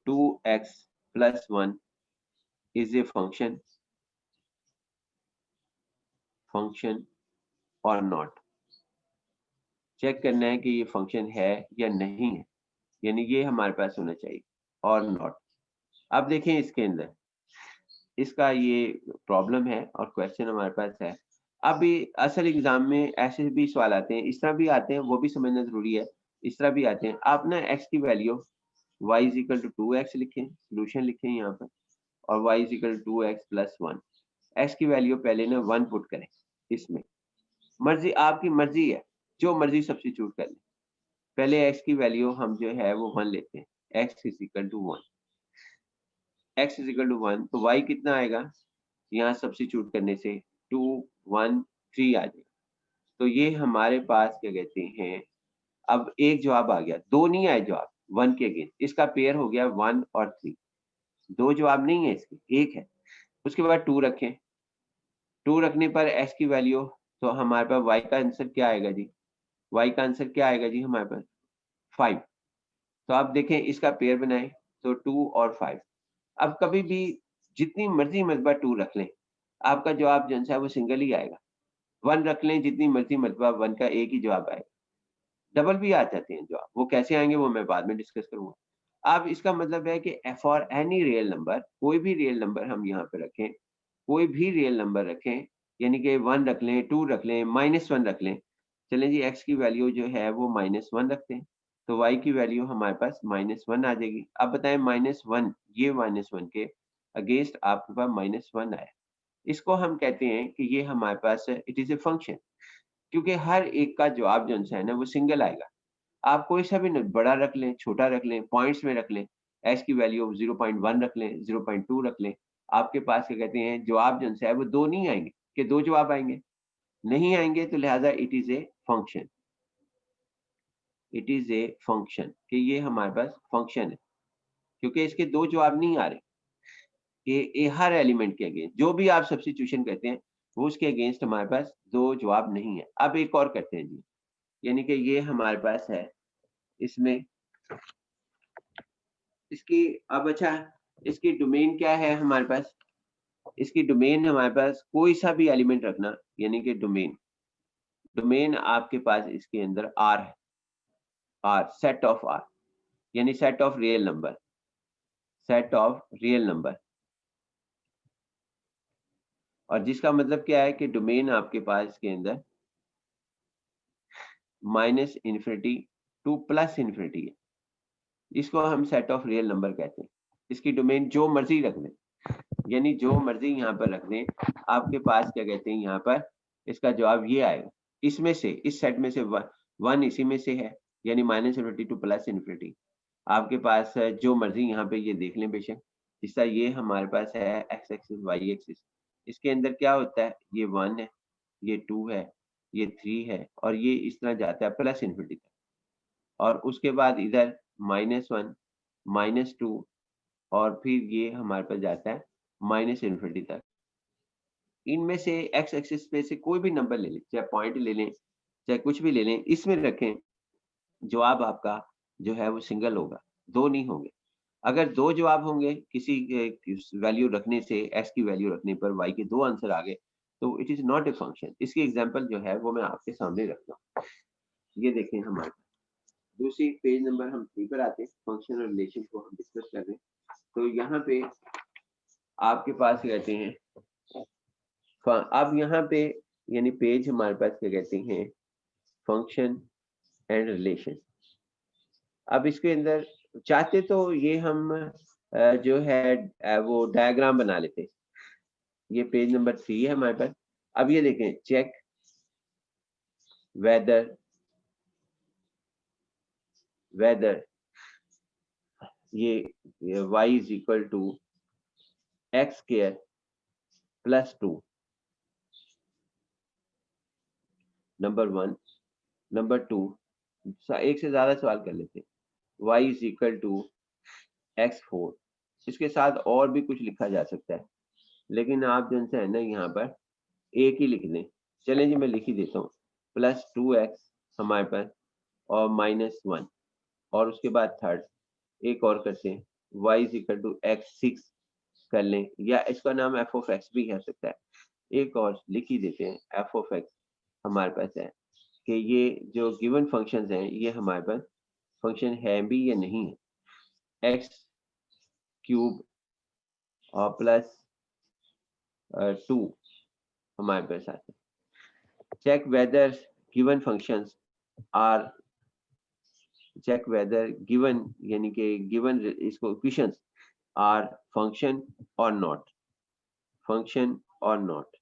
2x plus 1 is a function or not। Check करना है कि ये फंक्शन है या नहीं है, यानी ये हमारे पास होना चाहिए, और नॉट। अब देखें इसके अंदर इसका ये प्रॉब्लम है और क्वेश्चन हमारे पास है। अभी असल एग्जाम में ऐसे भी सवाल आते हैं, इस तरह भी आते हैं, वो भी समझना जरूरी है। इस तरह भी आते हैं, आप ना x की value y is equal to 2x लिखें, सोल्यूशन लिखें यहाँ पर, और y is equal to 2x plus 1। x की वैल्यू पहले ना 1 पुट करें, इसमें मर्जी आपकी मर्जी है, जो मर्जी सब्स्टिट्यूट कर लें। पहले x की वैल्यू हम जो है वो 1 लेते हैं, x is equal to 1, x is equal to 1, तो y कितना आएगा यहाँ सब्स्टिट्यूट करने से 2, 1, 3 आ जाएगा। तो ये हमारे पास क्या कहते हैं, अब एक जवाब आ गया, दो नहीं आए जवाब, 1 के अगेंस्ट। इसका पेयर हो गया 1 और 3। 2 जवाब नहीं है इसके, 1 है। उसके बाद 2 रखें। 2 रखने पर x की वैल्यू, तो हमारे पास y का आंसर क्या आएगा जी? y का आंसर क्या आएगा जी हमारे पास? 5। तो आप देखें इसका पेयर बनाएं, तो 2 और 5। अब कभी भी जितनी मर्जी मरतबा 2 रख लें, आपका जवाब जो है वो सिंगल ही आएगा। 1 रख लें जितनी मर्जी मरतबा, 1 का एक ही जवाब आएगा। डबल भी आ जाते हैं जवाब, वो कैसे आएंगे वो मैं बाद में डिस्कस करूंगा। अब इसका मतलब है कि फॉर एनी रियल नंबर, कोई भी रियल नंबर हम यहाँ पे रखें, कोई भी रियल नंबर रखें, यानी कि 1 रख लें, 2 रख लें, -1 रख लें। चलें जी, x की वैल्यू जो है वो -1 रखते हैं, तो y की वैल्यू हमारे पास -1 आ जाएगी। अब बताएं -1, ये -1 के अगेंस्ट आपके पास -1 आया, इसको हम कहते हैं कि ये हमारे पास इट इज ए फंक्शन, क्योंकि हर एक का जवाब जो है ना वो सिंगल आएगा। आप कोई सा भी बड़ा रख लें, छोटा रख लें, पॉइंट्स में रख लें, x की वैल्यू 0.1 रख लें, 0.2 रख लें, आपके पास क्या कहते हैं जवाब जो है वो 2 नहीं आएंगे, कि 2 जवाब आएंगे, नहीं आएंगे। तो लिहाजा it is a function, it is a function, कि ये हमारे पास फंक्शन है, क्योंकि इसके 2 जवाब नहीं आ रहे। ये हर एलिमेंट के अगेंस्ट जो भी आप सब्स्टिट्यूशन करते हैं, वो उसके अगेंस्ट हमारे पास 2 जवाब नहीं है। अब एक और करते हैं जी, यानी कि ये हमारे पास है, इसमें इसकी, अब अच्छा, इसकी डोमेन क्या है हमारे पास? इसकी डोमेन हमारे पास कोई सा भी एलिमेंट रखना, यानी कि डोमेन, डोमेन आपके पास इसके अंदर आर है, आर सेट ऑफ आर, यानी set of real number, set of real number. और जिसका मतलब क्या है कि डोमेन आपके पास इसके अंदर -∞ टू +∞ है, इसको हम सेट ऑफ रियल नंबर कहते हैं। इसकी डोमेन जो मर्जी रख दें, यानी जो मर्जी यहाँ पर रख दें, आपके पास क्या कहते हैं यहाँ पर इसका जवाब ये आएगा। इसमें से, इस सेट में से 1 इसी में से है, यानी -∞ टू +∞। आपके पास जो मर्जी यहाँ पे ये देख लें बेशक, जिस तरह ये हमारे पास है x एक्सिस y एक्सिस, इसके अंदर क्या होता है, ये 1 है, ये 2 है, ये 3 है, और ये इस तरह जाता है +∞ तक। और उसके बाद इधर -1, -2, और फिर ये हमारे पास जाता है -∞ तक। इनमें से x एक्सिस पे से कोई भी नंबर ले लें, चाहे पॉइंट ले लें, चाहे कुछ भी ले लें, इसमें रखें, जवाब आपका जो है वो सिंगल होगा, 2 नहीं होंगे। अगर 2 जवाब होंगे किसी वैल्यू रखने से, x की वैल्यू रखने पर y के 2 आंसर आ गए, तो it is not a function. इसकी एग्जांपल जो है वो मैं आपके सामने रखता हूँ। ये देखें हमारे दूसरी पेज नंबर हम 3 पर आते हैं, फंक्शन और रिलेशन को हम डिस्कस कर रहे हैं। तो यहाँ पे आपके पास कहते हैं, अब यहाँ पे यानी पेज हमारे पास क्या कहते हैं, फंक्शन एंड रिलेशन। अब इसके अंदर चाहते तो ये हम जो है वो डायग्राम बना लेते। ये पेज नंबर 3 है हमारे पास। अब ये देखें, चेक वेदर, वेदर ये y is equal to x² +2, number 1। Number 2, एक से ज्यादा सवाल कर लेते हैं। y is equal to x4, इसके साथ और भी कुछ लिखा जा सकता है, लेकिन आप जो है ना यहाँ पर एक ही लिख दें। चलें जी, मैं लिख ही देता हूँ, +2x हमारे पास और -1, और उसके बाद थर्ड एक और करते हैं, y is equal to x6 कर लें, या इसका नाम f ऑफ x भी हो सकता है। एक और लिख ही देते हैं, f ऑफ x हमारे पास है कि ये जो गिवन फंक्शंस हैं ये हमारे पास फंक्शन है भी या नहीं है। x³ और +2 हमारे पास आते हैं। Check whether given functions are, check whether given यानी कि गिवन इसको equations are function or not, function or not.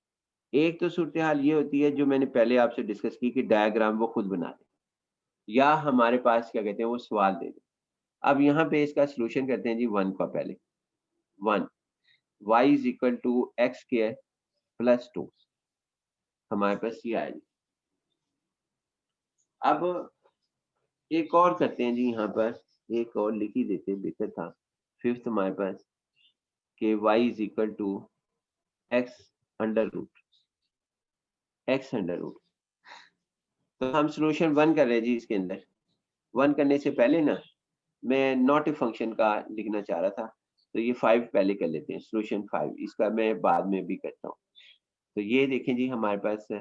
एक तो सूरत हाल ये होती है जो मैंने पहले आपसे डिस्कस की कि डायग्राम वो खुद बना दे, या हमारे पास क्या कहते हैं वो सवाल दे दे। अब यहाँ पे इसका सोल्यूशन करते हैं जी 1 का, पहले 1 y is equal to x² +2 हमारे पास ये आएगी। अब एक और करते हैं जी यहाँ पर, एक और लिख ही देते बेहतर था। फिफ्थ हमारे पास कि y is equal to x under root, x under root. तो हम सोल्यूशन 1 कर रहे हैं जी। इसके अंदर 1 करने से पहले ना मैं नॉट ए फंक्शन का लिखना चाह रहा था, तो ये 5 पहले कर लेते हैं। सोल्यूशन 5 इसका मैं बाद में भी करता हूँ। तो ये देखें जी हमारे पास है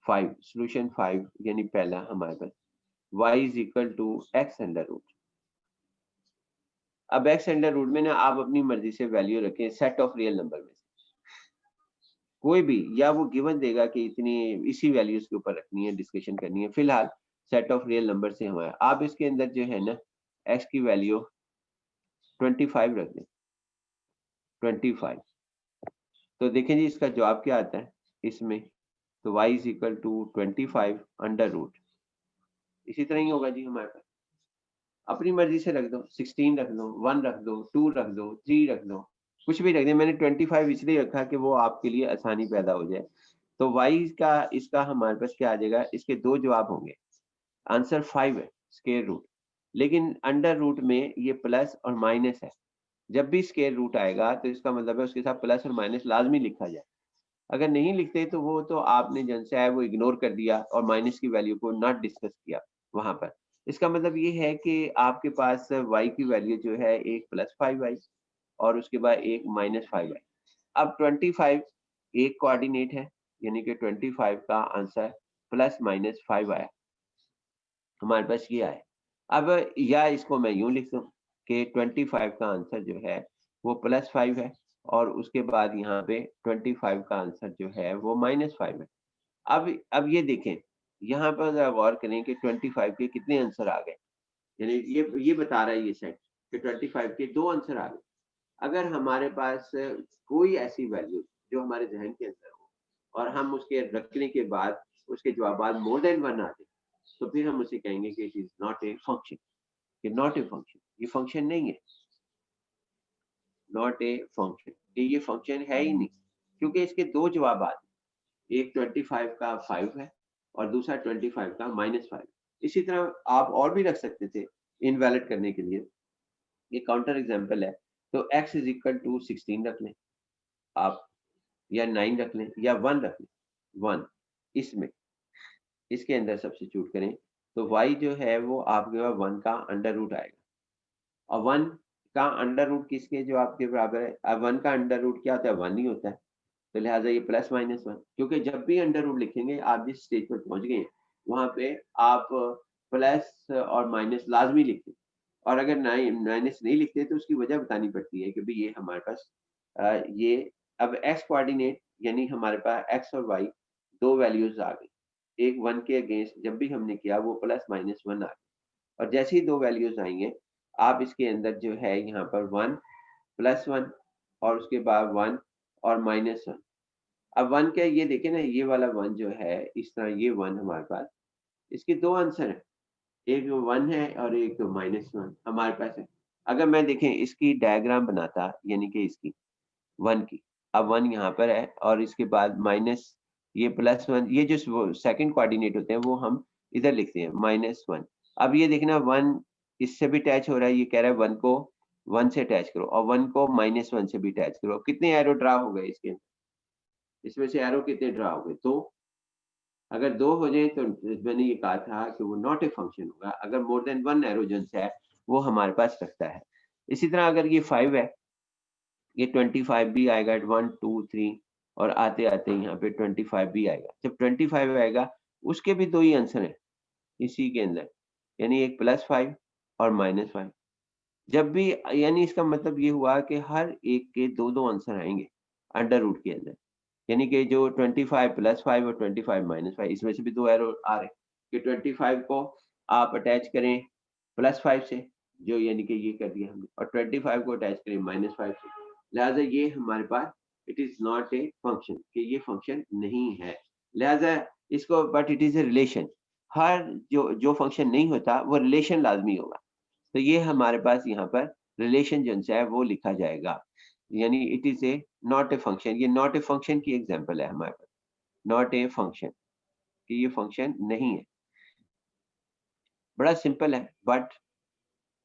5, सोल्यूशन 5 यानी पहला हमारे पास y is equal to x under root. अब एक्स अंडर रूट में ना आप अपनी मर्जी से वैल्यू रखें सेट ऑफ रियल नंबर में से कोई भी, या वो गिवन देगा कि इतनी इसी वैल्यूज के ऊपर रखनी है, डिस्कशन करनी है। फिलहाल सेट ऑफ रियल नंबर से हमारा आप इसके अंदर जो है ना एक्स की वैल्यू 25 रख दें, 25। तो देखें जी इसका जवाब क्या आता है इसमें। तो y is equal to 25 under root. इसी तरह ही होगा जी हमारे पास। अपनी मर्जी से रख दो, 16 रख दो, 1 रख दो, 2 रख दो, 3 रख दो, कुछ भी रख दे। मैंने 25 इसलिए रखा कि वो आपके लिए आसानी पैदा हो जाए। तो y का इसका हमारे पास क्या आ जाएगा, इसके दो जवाब होंगे। आंसर 5 है स्क्वायर रूट, लेकिन अंडर रूट में ये प्लस और माइनस है। जब भी स्क्वायर रूट आएगा तो इसका मतलब है उसके साथ प्लस और माइनस लाजमी लिखा जाए। अगर नहीं लिखते तो वो तो आपने जन से है वो इग्नोर कर दिया और माइनस की वैल्यू को नॉट डिस्कस किया वहां पर। इसका मतलब ये है कि आपके पास y की वैल्यू जो है एक +5y और उसके बाद एक -5y। अब 25 एक कोऑर्डिनेट है, यानी कि 25 का आंसर +-5 आया हमारे पास, ये आया। अब या इसको मैं यूं लिख दूं कि 25 का आंसर जो है वो +5 है और उसके बाद यहाँ पे 25 का आंसर जो है वो -5 है। अब ये देखें, यहाँ पर ज़रा गौर करें कि 25 के कितने आंसर आ गए। यानी ये बता रहा है ये सेट कि 25 के 2 आंसर आ गए। अगर हमारे पास कोई ऐसी वैल्यू जो हमारे ज़हन के अंदर हो और हम उसके रखने के बाद उसके जवाबात मोर देन 1 आते, तो फिर हम उसे कहेंगे कि it is not a function, कि नॉट ए फंक्शन, ये फंक्शन नहीं है, नॉट ए फंक्शन, कि ये फंक्शन है ही नहीं, क्योंकि इसके 2 जवाब आते हैं। एक 25 का 5 है और दूसरा 25 का -5। इसी तरह आप और भी रख सकते थे इनवैलिड करने के लिए। ये काउंटर एग्जांपल है। तो x इज इक्वल टू 16 रख लें आप, या 9 रख लें, या 1 रख लें, 1 इसमें इसके अंदर सब्स्टिट्यूट करें तो y जो है वो आपके पास 1 का अंडर रूट आएगा। और 1 का अंडर रूट किसके जो आपके बराबर है। अब 1 का अंडर रूट क्या होता है, 1 ही होता है। तो लिहाजा ये +-1, क्योंकि जब भी अंडर रूट लिखेंगे आप जिस स्टेज पर पहुंच गए हैं वहां पे आप प्लस और माइनस लाजमी लिखते हैं। और अगर माइनस नहीं लिखते तो उसकी वजह बतानी पड़ती है कि भाई ये हमारे पास ये अब एक्स कोऑर्डिनेट यानी हमारे पास एक्स और वाई दो वैल्यूज आ गई। एक 1 के अगेंस्ट जब भी हमने किया वो +-1 आ गई। और जैसे ही दो वैल्यूज आएंगे आप इसके अंदर जो है यहाँ पर 1 +1 और उसके बाद 1 और -1। अब 1 क्या ये देखिए ना, ये वाला 1 जो है इस तरह ये 1 हमारे पास, इसके 2 आंसर हैं। एक 1 है और एक -1 हमारे पास है। अगर मैं देखें इसकी डायग्राम बनाता यानी कि इसकी 1 की, अब 1 यहाँ पर है और इसके बाद माइनस ये +1, ये जो सेकंड कोऑर्डिनेट होते हैं वो हम इधर लिखते हैं -1। अब ये देखना 1 इससे भी अटैच हो रहा है, ये कह रहा है 1 को 1 से अटैच करो और 1 को -1 से भी अटैच करो। कितने एरो ड्रा हो गए इसके, इसमें से एरो कितने ड्रा हो गए, तो अगर 2 हो जाए तो मैंने ये कहा था कि वो नॉट ए फंक्शन होगा। अगर मोर देन 1 एरोजेंस है वो हमारे पास रखता है। इसी तरह अगर ये 5 है, ये 25 भी आएगा, 1 2 3 और आते-आते यहाँ पे 25 भी आएगा। जब 25 आएगा उसके भी 2 ही आंसर हैं इसी के अंदर, यानी एक +5 और -5। जब भी यानी इसका मतलब ये हुआ कि हर एक के 2-2 आंसर आएँगे अंडर रूट के अंदर। यानी कि जो 25 +5 और 25 -5 इसमें से भी 2 एरो आ रहे हैं कि 25 को आप अटैच करें +5 से, जो यानी कि ये कर दिया हमने, और 25 को अटैच करें -5 से। लिहाजा ये हमारे पास it is not a function, कि ये फंक्शन नहीं है। लिहाजा इसको but it is a relation. हर जो फंक्शन नहीं होता वो रिलेशन लाज़मी होगा। तो ये हमारे पास यहाँ पर रिलेशन जो है वो लिखा जाएगा। यानी it is a not a function, ये नॉट ए फंक्शन की एग्जांपल है हमारे पास। नॉट ए फंक्शन, कि ये फंक्शन नहीं है। बड़ा सिंपल है but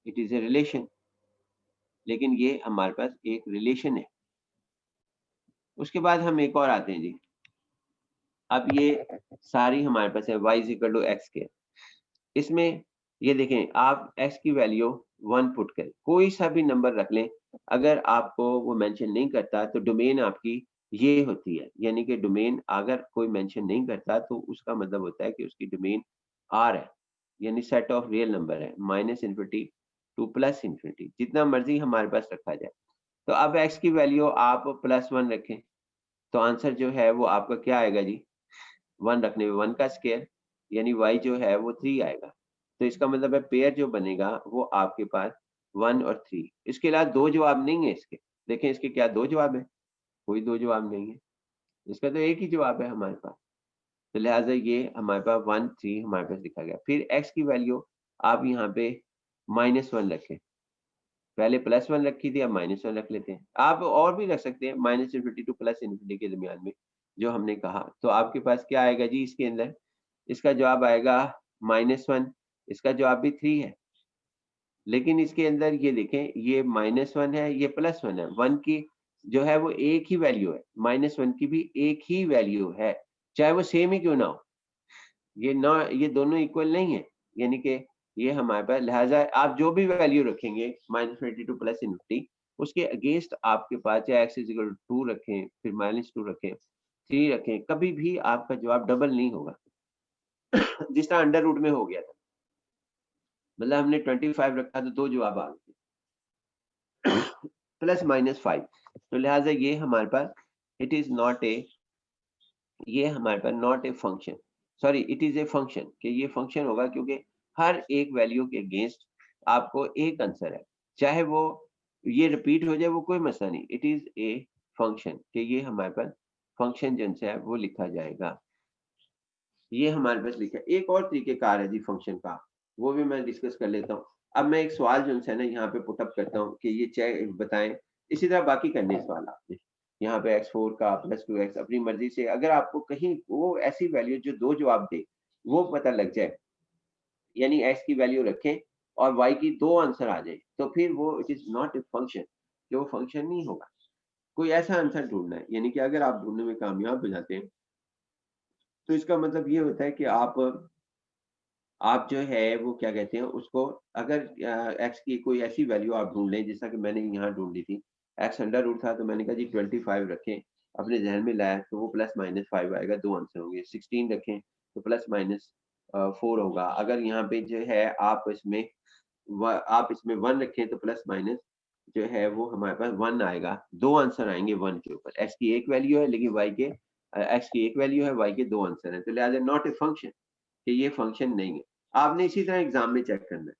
it is a relation, लेकिन ये हमारे पास एक रिलेशन है। उसके बाद हम एक और आते हैं जी। अब ये सारी हमारे पास है y इक्वल टू एक्स के। इसमें ये देखें, आप x की वैल्यू 1 पुट करें, कोई सा भी नंबर रख लें, अगर आपको वो मेंशन नहीं करता तो डोमेन आपकी ये होती है, यानी कि डोमेन अगर कोई मेंशन नहीं करता तो उसका मतलब होता है कि उसकी डोमेन R है, यानी सेट ऑफ रियल नंबर है, -∞ टू +∞, जितना मर्जी हमारे पास रखा जाए। तो अब x की वैल्यू आप +1 रखें, तो आंसर जो है वो आपका क्या आएगा जी? 1 रखने में 1 का स्क्वायर, यानी y जो है वो 3 आएगा। तो इसका मतलब है पेयर जो बनेगा वो आपके पास 1 और 3। इसके अलावा 2 जवाब नहीं है इसके। देखें इसके क्या 2 जवाब है? कोई 2 जवाब नहीं है। इसका तो एक ही जवाब है हमारे पास। तो लिहाजा ये हमारे पास 1, 3 हमारे पास लिखा गया। फिर x की वैल्यू आप यहाँ पे -1 रखें। पहले +1 रखी थी, अब -1 रख लेते हैं। आप और भी रख सकते हैं -∞ टू +∞ के दरमियान में, जो हमने कहा। तो आपके पास क्या आएगा जी इसके अंदर? इसका जवाब आएगा -1, इसका जवाब भी 3 है। लेकिन इसके अंदर ये देखें, ये -1 है, ये +1 है। 1 की जो है वो एक ही वैल्यू है, -1 की भी एक ही वैल्यू है, चाहे वो सेम ही क्यों ना हो। ये दोनों इक्वल नहीं है, यानी कि ये हमारे पास, लिहाजा आप जो भी वैल्यू रखेंगे -22 टू +∞, उसके अगेंस्ट आपके पास चाहे x इक्वल टू 2 रखें, फिर -2 रखें, 3 रखें, कभी भी आपका जवाब डबल नहीं होगा। जिस तरह अंडर रूट में हो गया था, मतलब हमने 25 रखा तो 2 जवाब आ गए +-5। तो लिहाजा ये हमारे पास इट इज नॉट ए, ये हमारे पास not a function, sorry it is a function, कि ये फंक्शन होगा क्योंकि हर एक वैल्यू के अगेंस्ट आपको एक आंसर है, चाहे वो ये रिपीट हो जाए वो कोई मसला नहीं। इट इज ए फंक्शन, कि ये हमारे पास फंक्शन जिनसे है वो लिखा जाएगा। ये हमारे पास लिखा है। एक और तरीकेकार है जी फंक्शन का, वो भी मैं डिस्कस कर लेता हूँ। अब मैं एक सवाल जो है ना यहाँ पे पुटअप करता हूँ कि ये चेक बताएं, इसी तरह बाकी करने सवाल आपने यहाँ पे x4 का +2x अपनी मर्जी से, अगर आपको कहीं वो ऐसी वैल्यू जो 2 जवाब दे वो पता लग जाए, यानी x की वैल्यू रखें और y की 2 आंसर आ जाए, तो फिर वो it is not a function, कि वो फंक्शन नहीं होगा। कोई ऐसा आंसर ढूंढना है, यानी कि अगर आप ढूंढने में कामयाब हो जाते हैं तो इसका मतलब ये होता है कि आप जो है वो क्या कहते हैं उसको, अगर x की कोई ऐसी वैल्यू आप ढूंढ लें, जैसा कि मैंने यहाँ ढूंढ ली थी, x अंडर रूट था तो मैंने कहा जी 25 रखें, अपने जहन में लाया तो वो +-5 आएगा, 2 आंसर होंगे। 16 रखें तो +-4 होगा। अगर यहाँ पे जो है आप इसमें 1 रखें तो प्लस माइनस जो है वो हमारे पास 1 आएगा, 2 आंसर आएंगे 1 के ऊपर। x की एक वैल्यू है लेकिन x की एक वैल्यू है, y के 2 आंसर हैं, तो लिहाजा नॉट ए फंक्शन, कि ये फंक्शन नहीं है। आपने इसी तरह एग्जाम में चेक करना है,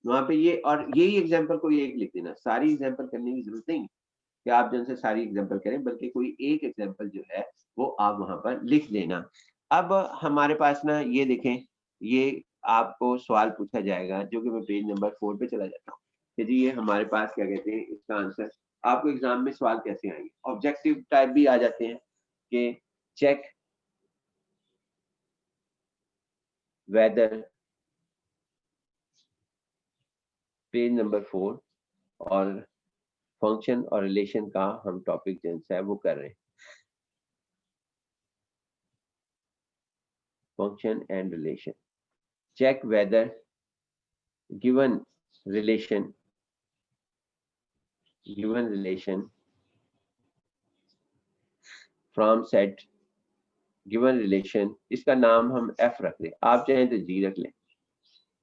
वहां पे ये और यही एग्जाम्पल कोई एक लिख देना, सारी एग्जाम्पल करने की जरूरत नहीं कि आप जिनसे सारी एग्जाम्पल करें, बल्कि कोई एक एग्जाम्पल जो है वो आप वहां पर लिख देना। अब हमारे पास ना ये देखें, ये आपको सवाल पूछा जाएगा, जो कि मैं पेज नंबर 4 पे चला जाता हूँ कि जी ये हमारे पास क्या कहते हैं इसका आंसर। आपको एग्जाम में सवाल कैसे आएंगे? ऑब्जेक्टिव टाइप भी आ जाते हैं कि चेक वेदर, पेज नंबर 4, और फंक्शन और रिलेशन का हम टॉपिक जो है वो कर रहे हैं, function and relation. Check whether given relation from set given relation, इसका नाम हम f रख लें, आप चाहें तो g रख लें,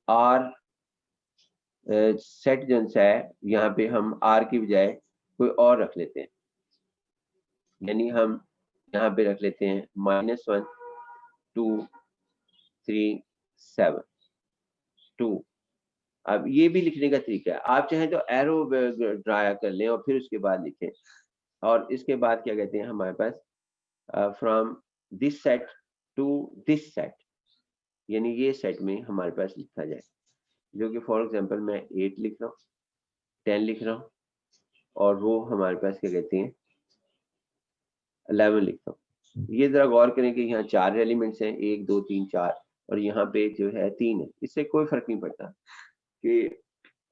और सेट जो है यहाँ पे हम r की बजाय कोई और रख लेते हैं, यानी हम यहाँ पे रख लेते हैं -1 2 3 7 2। अब ये भी लिखने का तरीका है, आप चाहें तो एरो ड्रा कर लें और फिर उसके बाद लिखें, और इसके बाद क्या कहते हैं हमारे पास from this set to this set, यानी ये सेट में हमारे पास लिखा जाए, जो कि फॉर एग्जांपल मैं 8 लिख रहा हूँ, 10 लिख रहा हूँ, और वो हमारे पास क्या कहते हैं 11 लिख रहा हूँ। ये जरा गौर करें कि यहाँ 4 एलिमेंट्स हैं, 1 2 3 4, और यहाँ पे जो है 3 है। इससे कोई फर्क नहीं पड़ता कि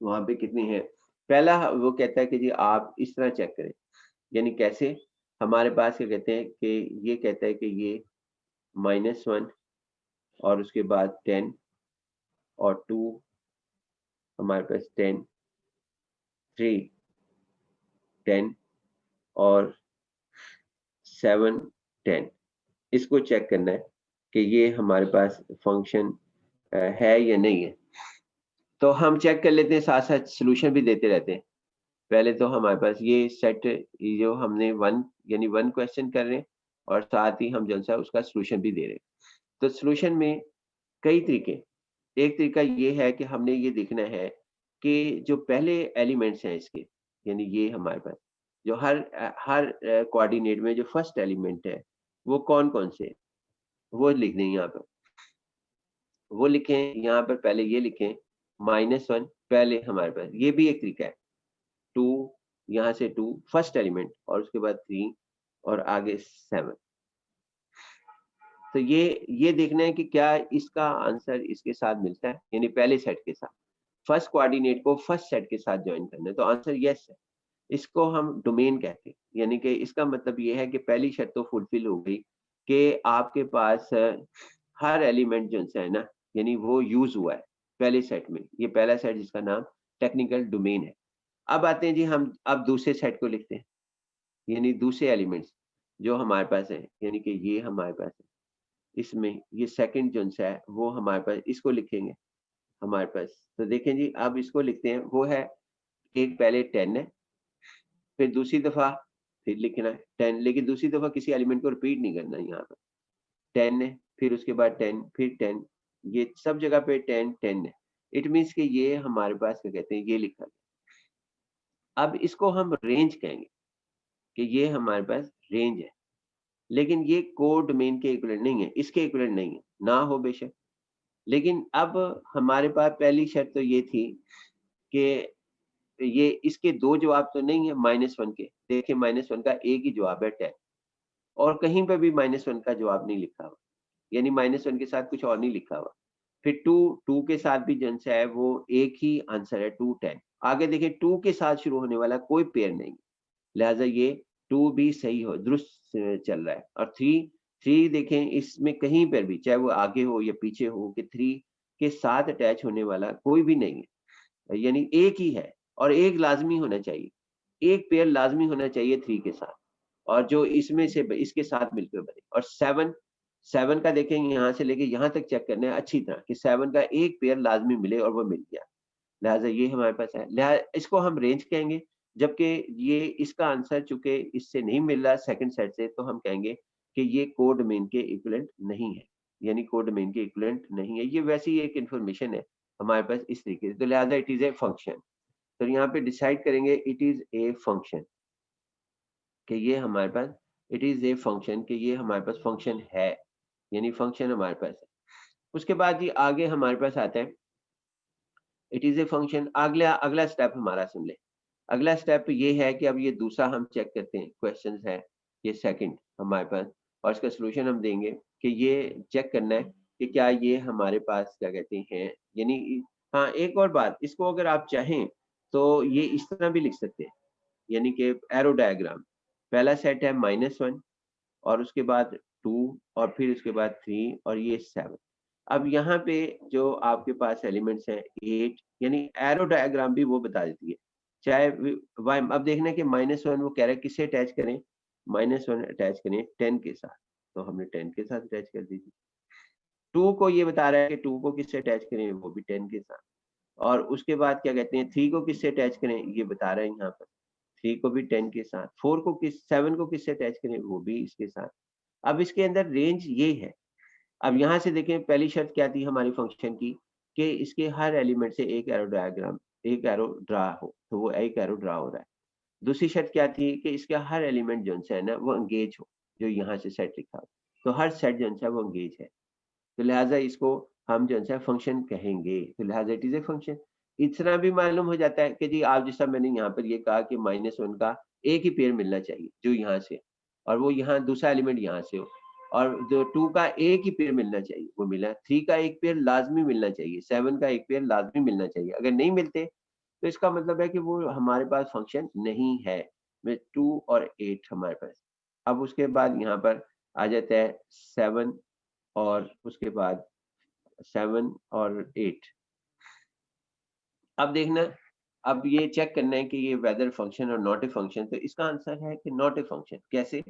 वहां पे कितनी है। पहला वो कहता है कि जी आप इस तरह चेक करें, यानी कैसे, हमारे पास क्या कहते हैं कि ये कहता है कि ये -1 और उसके बाद 10 और 2, हमारे पास 10, 3, 10 और 7, 10। इसको चेक करना है कि ये हमारे पास फंक्शन है या नहीं है। तो हम चेक कर लेते हैं, साथ साथ सोल्यूशन भी देते रहते हैं। पहले तो हमारे पास ये सेट, ये जो हमने वन यानी वन क्वेश्चन कर रहे हैं और साथ ही हम जो है उसका सोल्यूशन भी दे रहे हैं। तो सोल्यूशन में कई तरीके, एक तरीका ये है कि हमने ये देखना है कि जो पहले एलिमेंट्स हैं इसके, यानी ये हमारे पास जो हर कोऑर्डिनेट में जो फर्स्ट एलिमेंट है वो कौन कौन से हैं, वो लिख दें यहाँ पर। वो लिखें यहाँ पर, पहले ये लिखें -1 पहले हमारे पास, ये भी एक तरीका है। 2, यहाँ से 2 फर्स्ट एलिमेंट और उसके बाद 3 और आगे 7। तो ये देखना है कि क्या इसका आंसर इसके साथ मिलता है, यानी पहले सेट के साथ। फर्स्ट कोऑर्डिनेट को फर्स्ट सेट के साथ जॉइन करना है, तो आंसर यस है। इसको हम डोमेन कहते हैं, यानी कि इसका मतलब ये है कि पहली शर्त तो फुलफिल हो गई कि आपके पास हर एलिमेंट जो है ना, यानी वो यूज हुआ है पहले सेट में। ये पहला सेट जिसका नाम टेक्निकल डोमेन है। अब आते हैं जी, हम अब दूसरे सेट को लिखते हैं, यानी दूसरे एलिमेंट्स जो हमारे पास है, यानी कि ये हमारे पास है, इसमें ये सेकंड जो है वो हमारे पास, इसको लिखेंगे हमारे पास। तो देखें जी, अब इसको लिखते हैं, वो है एक पहले 10 है, फिर दूसरी दफा फिर लिखना है 10, लेकिन दूसरी दफा किसी एलिमेंट को रिपीट नहीं करना है। यहाँ पर 10 है, फिर उसके बाद 10, फिर 10, ये सब जगह पे 10 10 है। इट मीन्स कि ये हमारे पास क्या कहते हैं, ये लिखा है। अब इसको हम रेंज कहेंगे कि ये हमारे पास रेंज है, लेकिन ये कोड डोमेन के इक्विवेलेंट नहीं है, इसके इक्विवेलेंट नहीं है, ना हो बेशक। लेकिन अब हमारे पास पहली शर्त तो ये थी कि ये इसके दो जवाब तो नहीं है -1 के। देखिए -1 का एक ही जवाब है 10, और कहीं पे भी -1 का जवाब नहीं लिखा हुआ, यानी -1 के साथ कुछ और नहीं लिखा हुआ। फिर 2 2 के साथ भी जो है वो एक ही आंसर है 2 10। आगे देखिए 2 के साथ शुरू होने वाला कोई पेयर नहीं, लिहाजा ये 2 भी सही हो, दुरुस्त चल रहा है। और 3 देखें, इसमें कहीं पर भी चाहे वो आगे हो या पीछे हो कि 3 के साथ अटैच होने वाला कोई भी नहीं है, यानी एक ही है। और एक लाजमी होना चाहिए, एक पेयर लाजमी होना चाहिए 3 के साथ, और जो इसमें से इसके साथ मिलकर बने। और 7 7 का देखें, यहाँ से लेके यहाँ तक चेक करना है अच्छी तरह कि 7 का एक पेयर लाजमी मिले, और वो मिल गया। लिहाजा ये हमारे पास है, लिहाजा इसको हम रेंज कहेंगे। जबकि ये इसका आंसर चूंकि इससे नहीं मिल रहा सेकंड सेट से, तो हम कहेंगे कि ये कोड डोमेन के इक्विवेलेंट नहीं है, यानी कोड डोमेन के इक्विवेलेंट नहीं है। ये वैसी एक इंफॉर्मेशन है हमारे पास इस तरीके से, तो लिहाजा इट इज ए फंक्शन। तो यहाँ पे डिसाइड करेंगे इट इज ए फंक्शन, कि ये हमारे पास, इट इज ए फंक्शन, कि ये हमारे पास फंक्शन है, यानी फंक्शन हमारे पास है। उसके बाद ये आगे हमारे पास आता है इट इज ए फंक्शन। अगला अगला स्टेप हमारा सुन ले। अगला स्टेप ये है कि अब ये दूसरा हम चेक करते हैं, क्वेश्चन है ये सेकंड हमारे पास, और इसका सोल्यूशन हम देंगे कि ये चेक करना है कि क्या ये हमारे पास क्या कहते हैं, यानी हाँ, एक और बात, इसको अगर आप चाहें तो ये इस तरह भी लिख सकते हैं, यानी कि एरो डायग्राम, पहला सेट है -1 और उसके बाद 2 और फिर उसके बाद 3 और ये 7। अब यहाँ पे जो आपके पास एलिमेंट्स हैं 8, यानी एरो डायग्राम भी वो बता देती है। चाहे अब देखना है कि -1 वो कह रहा है किससे अटैच करें, -1 अटैच करें 10 के साथ, तो हमने 10 के साथ अटैच कर दी थी। 2 को ये बता रहा है कि 2 को किससे अटैच करें, वो भी 10 के साथ। और उसके बाद क्या कहते हैं 3 को किससे अटैच करें, ये बता रहे हैं यहाँ पर, 3 को भी 10 के साथ। 4 को 7 को किससे अटैच करें, वो भी इसके साथ। अब इसके अंदर रेंज ये है। अब यहाँ से देखें, पहली शर्त क्या थी हमारी फंक्शन की, कि इसके हर एलिमेंट से एक एरो डायग्राम, एक एरो ड्रा हो, तो वो एक एरो ड्रा हो रहा है। दूसरी शर्त क्या थी कि इसका हर एलिमेंट जो है ना वो एंगेज हो, जो यहाँ से सेट लिखा हो, तो हर सेट जो है वो एंगेज है। तो लिहाजा इसको हम जो है फंक्शन कहेंगे, तो लिहाजा इट इज ए फंक्शन। इतना भी मालूम हो जाता है कि जी आप जैसा मैंने यहाँ पर ये कहा कि -1 का एक ही पेयर मिलना चाहिए जो यहाँ से, और वो यहाँ दूसरा एलिमेंट यहाँ से हो, और जो 2 का एक ही पेयर मिलना चाहिए वो मिला, 3 का एक पेयर लाजमी मिलना चाहिए, 7 का एक पेयर लाजमी मिलना चाहिए। अगर नहीं मिलते तो इसका मतलब है कि वो हमारे पास फंक्शन नहीं है, में 2 और 8 हमारे पास। अब उसके बाद यहाँ पर आ जाता है 7 और उसके बाद 7 और 8। अब देखना, अब ये चेक करना है कि ये weather function or not a function, तो इसका आंसर है कि नॉट ए फंक्शन। कैसे?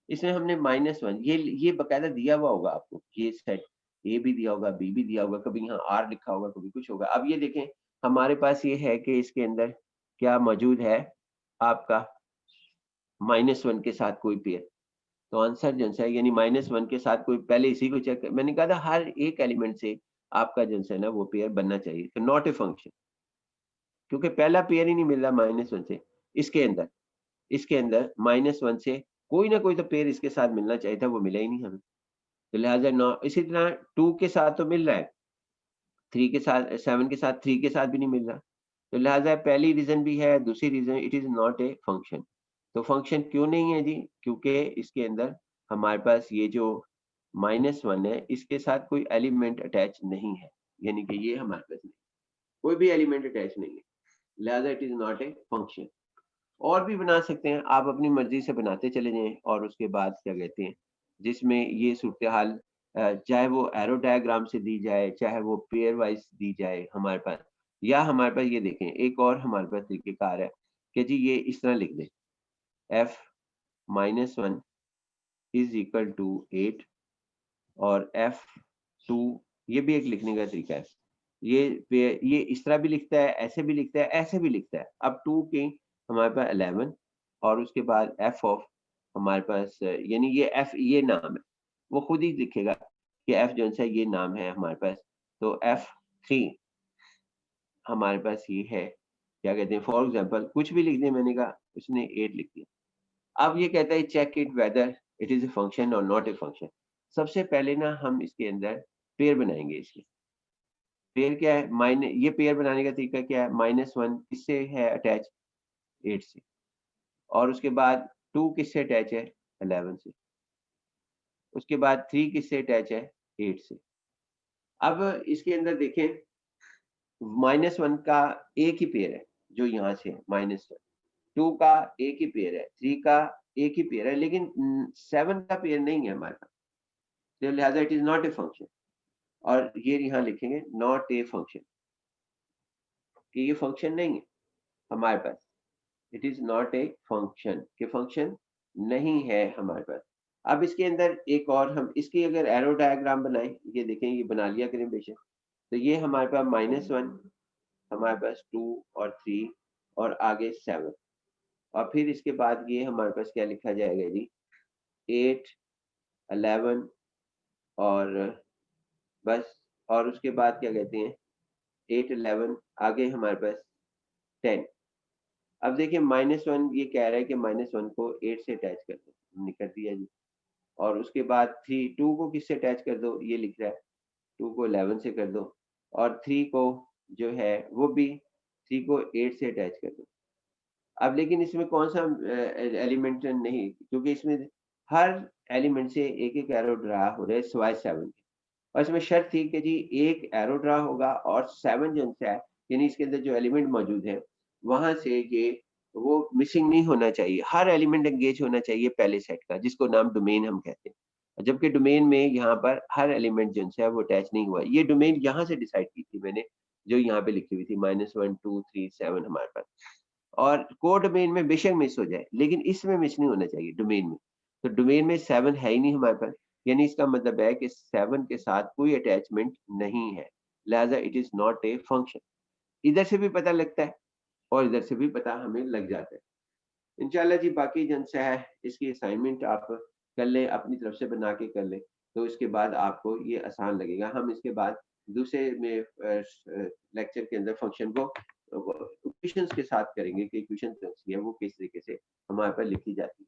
इसमें हमने -1 ये बकायदा दिया हुआ होगा आपको, ये सेट ए भी दिया होगा, बी भी दिया होगा, कभी यहाँ आर लिखा होगा, कभी कुछ होगा। अब ये देखें, हमारे पास ये है कि इसके अंदर क्या मौजूद है आपका, -1 के साथ कोई पेयर। तो आंसर जो है यानी -1 के साथ कोई, पहले इसी को चेक, मैंने कहा था हर एक एलिमेंट से आपका जो है ना वो पेयर बनना चाहिए, तो नॉट ए फंक्शन, क्योंकि पहला पेयर ही नहीं मिल रहा -1 से। इसके अंदर -1 से कोई ना कोई तो पेयर इसके साथ मिलना चाहिए था, वो मिला ही नहीं हमें। तो लिहाजा नौ, इसी तरह 2 के साथ तो मिल रहा है, 3 के साथ, 7 के साथ, 3 के साथ भी नहीं मिल रहा। तो लिहाजा पहली रीजन भी है, दूसरी reason it is not a function. तो फंक्शन क्यों नहीं है जी? क्योंकि इसके अंदर हमारे पास ये जो -1 है, इसके साथ कोई एलिमेंट अटैच नहीं है, यानी कि ये हमारे पास नहीं, कोई भी एलिमेंट अटैच नहीं है, लिहाजा it is not a function. और भी बना सकते हैं, आप अपनी मर्जी से बनाते चले जाएं, और उसके बाद क्या कहते हैं, जिसमें ये सूरत हाल चाहे वो एरो डायग्राम से दी जाए, चाहे वो पेयर वाइज दी जाए हमारे पास, या हमारे पास ये देखें एक और हमारे पास तरीकेकार है कि जी ये इस तरह लिख दें, f -1 इज इक्वल टू 8 और f2, ये भी एक लिखने का तरीका है। ये इस तरह भी लिखता है, ऐसे भी लिखता है, ऐसे भी लिखता है। अब 2 की हमारे पास 11 और उसके बाद f ऑफ हमारे पास यानी ये f ये नाम है, वो खुद ही लिखेगा कि f जो है ये नाम है हमारे पास। तो f3 हमारे पास ये है, क्या कहते हैं, फॉर एग्जांपल कुछ भी लिख दिया, मैंने कहा उसने 8 लिख दिया। अब ये कहता है check it whether it is a function or not a function. सबसे पहले ना हम इसके अंदर पेयर बनाएंगे। इसके पेयर क्या है, माइनस, ये पेयर बनाने का तरीका क्या है, -1 किससे है अटैच, 8 से, और उसके बाद 2 किससे अटैच है, 11 से, उसके बाद 3 किससे अटैच है, 8 से। अब इसके अंदर देखें, -1 का एक ही पेयर है जो यहाँ से है, -1, 2 का एक ही पेयर है, 3 का एक ही पेयर है, लेकिन 7 का पेयर नहीं है हमारे पास, तो लिहाजा it is not a function. और ये यहाँ लिखेंगे नॉट ए फंक्शन, कि ये फंक्शन नहीं है हमारे पास, it is not a function, के फंक्शन नहीं है हमारे पास। अब इसके अंदर एक और, हम इसकी अगर एरो डायग्राम बनाएं, ये देखें, ये बना लिया करें बेशक, तो ये हमारे पास -1, हमारे पास 2 और 3 और आगे 7, और फिर इसके बाद ये हमारे पास क्या लिखा जाएगा जी, 8, 11 और बस, और उसके बाद क्या कहते हैं, 8, 11 आगे हमारे पास 10। अब देखिए -1 ये कह रहा है कि -1 को 8 से अटैच कर दो, हमने कर दिया जी, और उसके बाद 3, 2 को किससे अटैच कर दो, ये लिख रहा है 2 को 11 से कर दो, और 3 को जो है वो भी 3 को 8 से अटैच कर दो। अब लेकिन इसमें कौन सा एलिमेंट नहीं, क्योंकि इसमें हर एलिमेंट से एक एक एरो ड्रा हो रहा है सिवाय 7 के, और इसमें शर्त थी कि जी एक एरो ड्रा होगा और 7 जो है, यानी इसके अंदर जो एलिमेंट मौजूद है वहां से ये वो मिसिंग नहीं होना चाहिए, हर एलिमेंट एंगेज होना चाहिए पहले सेट का, जिसको नाम डोमेन हम कहते हैं। जबकि डोमेन में यहाँ पर हर एलिमेंट जो है वो अटैच नहीं हुआ, ये डोमेन यहाँ से डिसाइड की थी मैंने, जो यहाँ पे लिखी हुई थी -1, 2, 3, 7 हमारे पास। और कोड डोमेन में बेशक मिस हो जाए, लेकिन इसमें मिस नहीं होना चाहिए डोमेन में। तो डोमेन में 7 है ही नहीं हमारे पास, यानी इसका मतलब है कि 7 के साथ कोई अटैचमेंट नहीं है, लिहाजा it is not a function. इधर से भी पता लगता है और इधर से भी पता हमें लग जाता है। इंशाल्लाह जी, बाकी जन से है इसकी असाइनमेंट आप कर लें, अपनी तरफ से बना के कर लें, तो इसके बाद आपको ये आसान लगेगा। हम इसके बाद दूसरे में लेक्चर के अंदर फंक्शन को इक्वेशंस के साथ करेंगे कि इक्वेशन है वो किस तरीके से हमारे पर लिखी जाती है।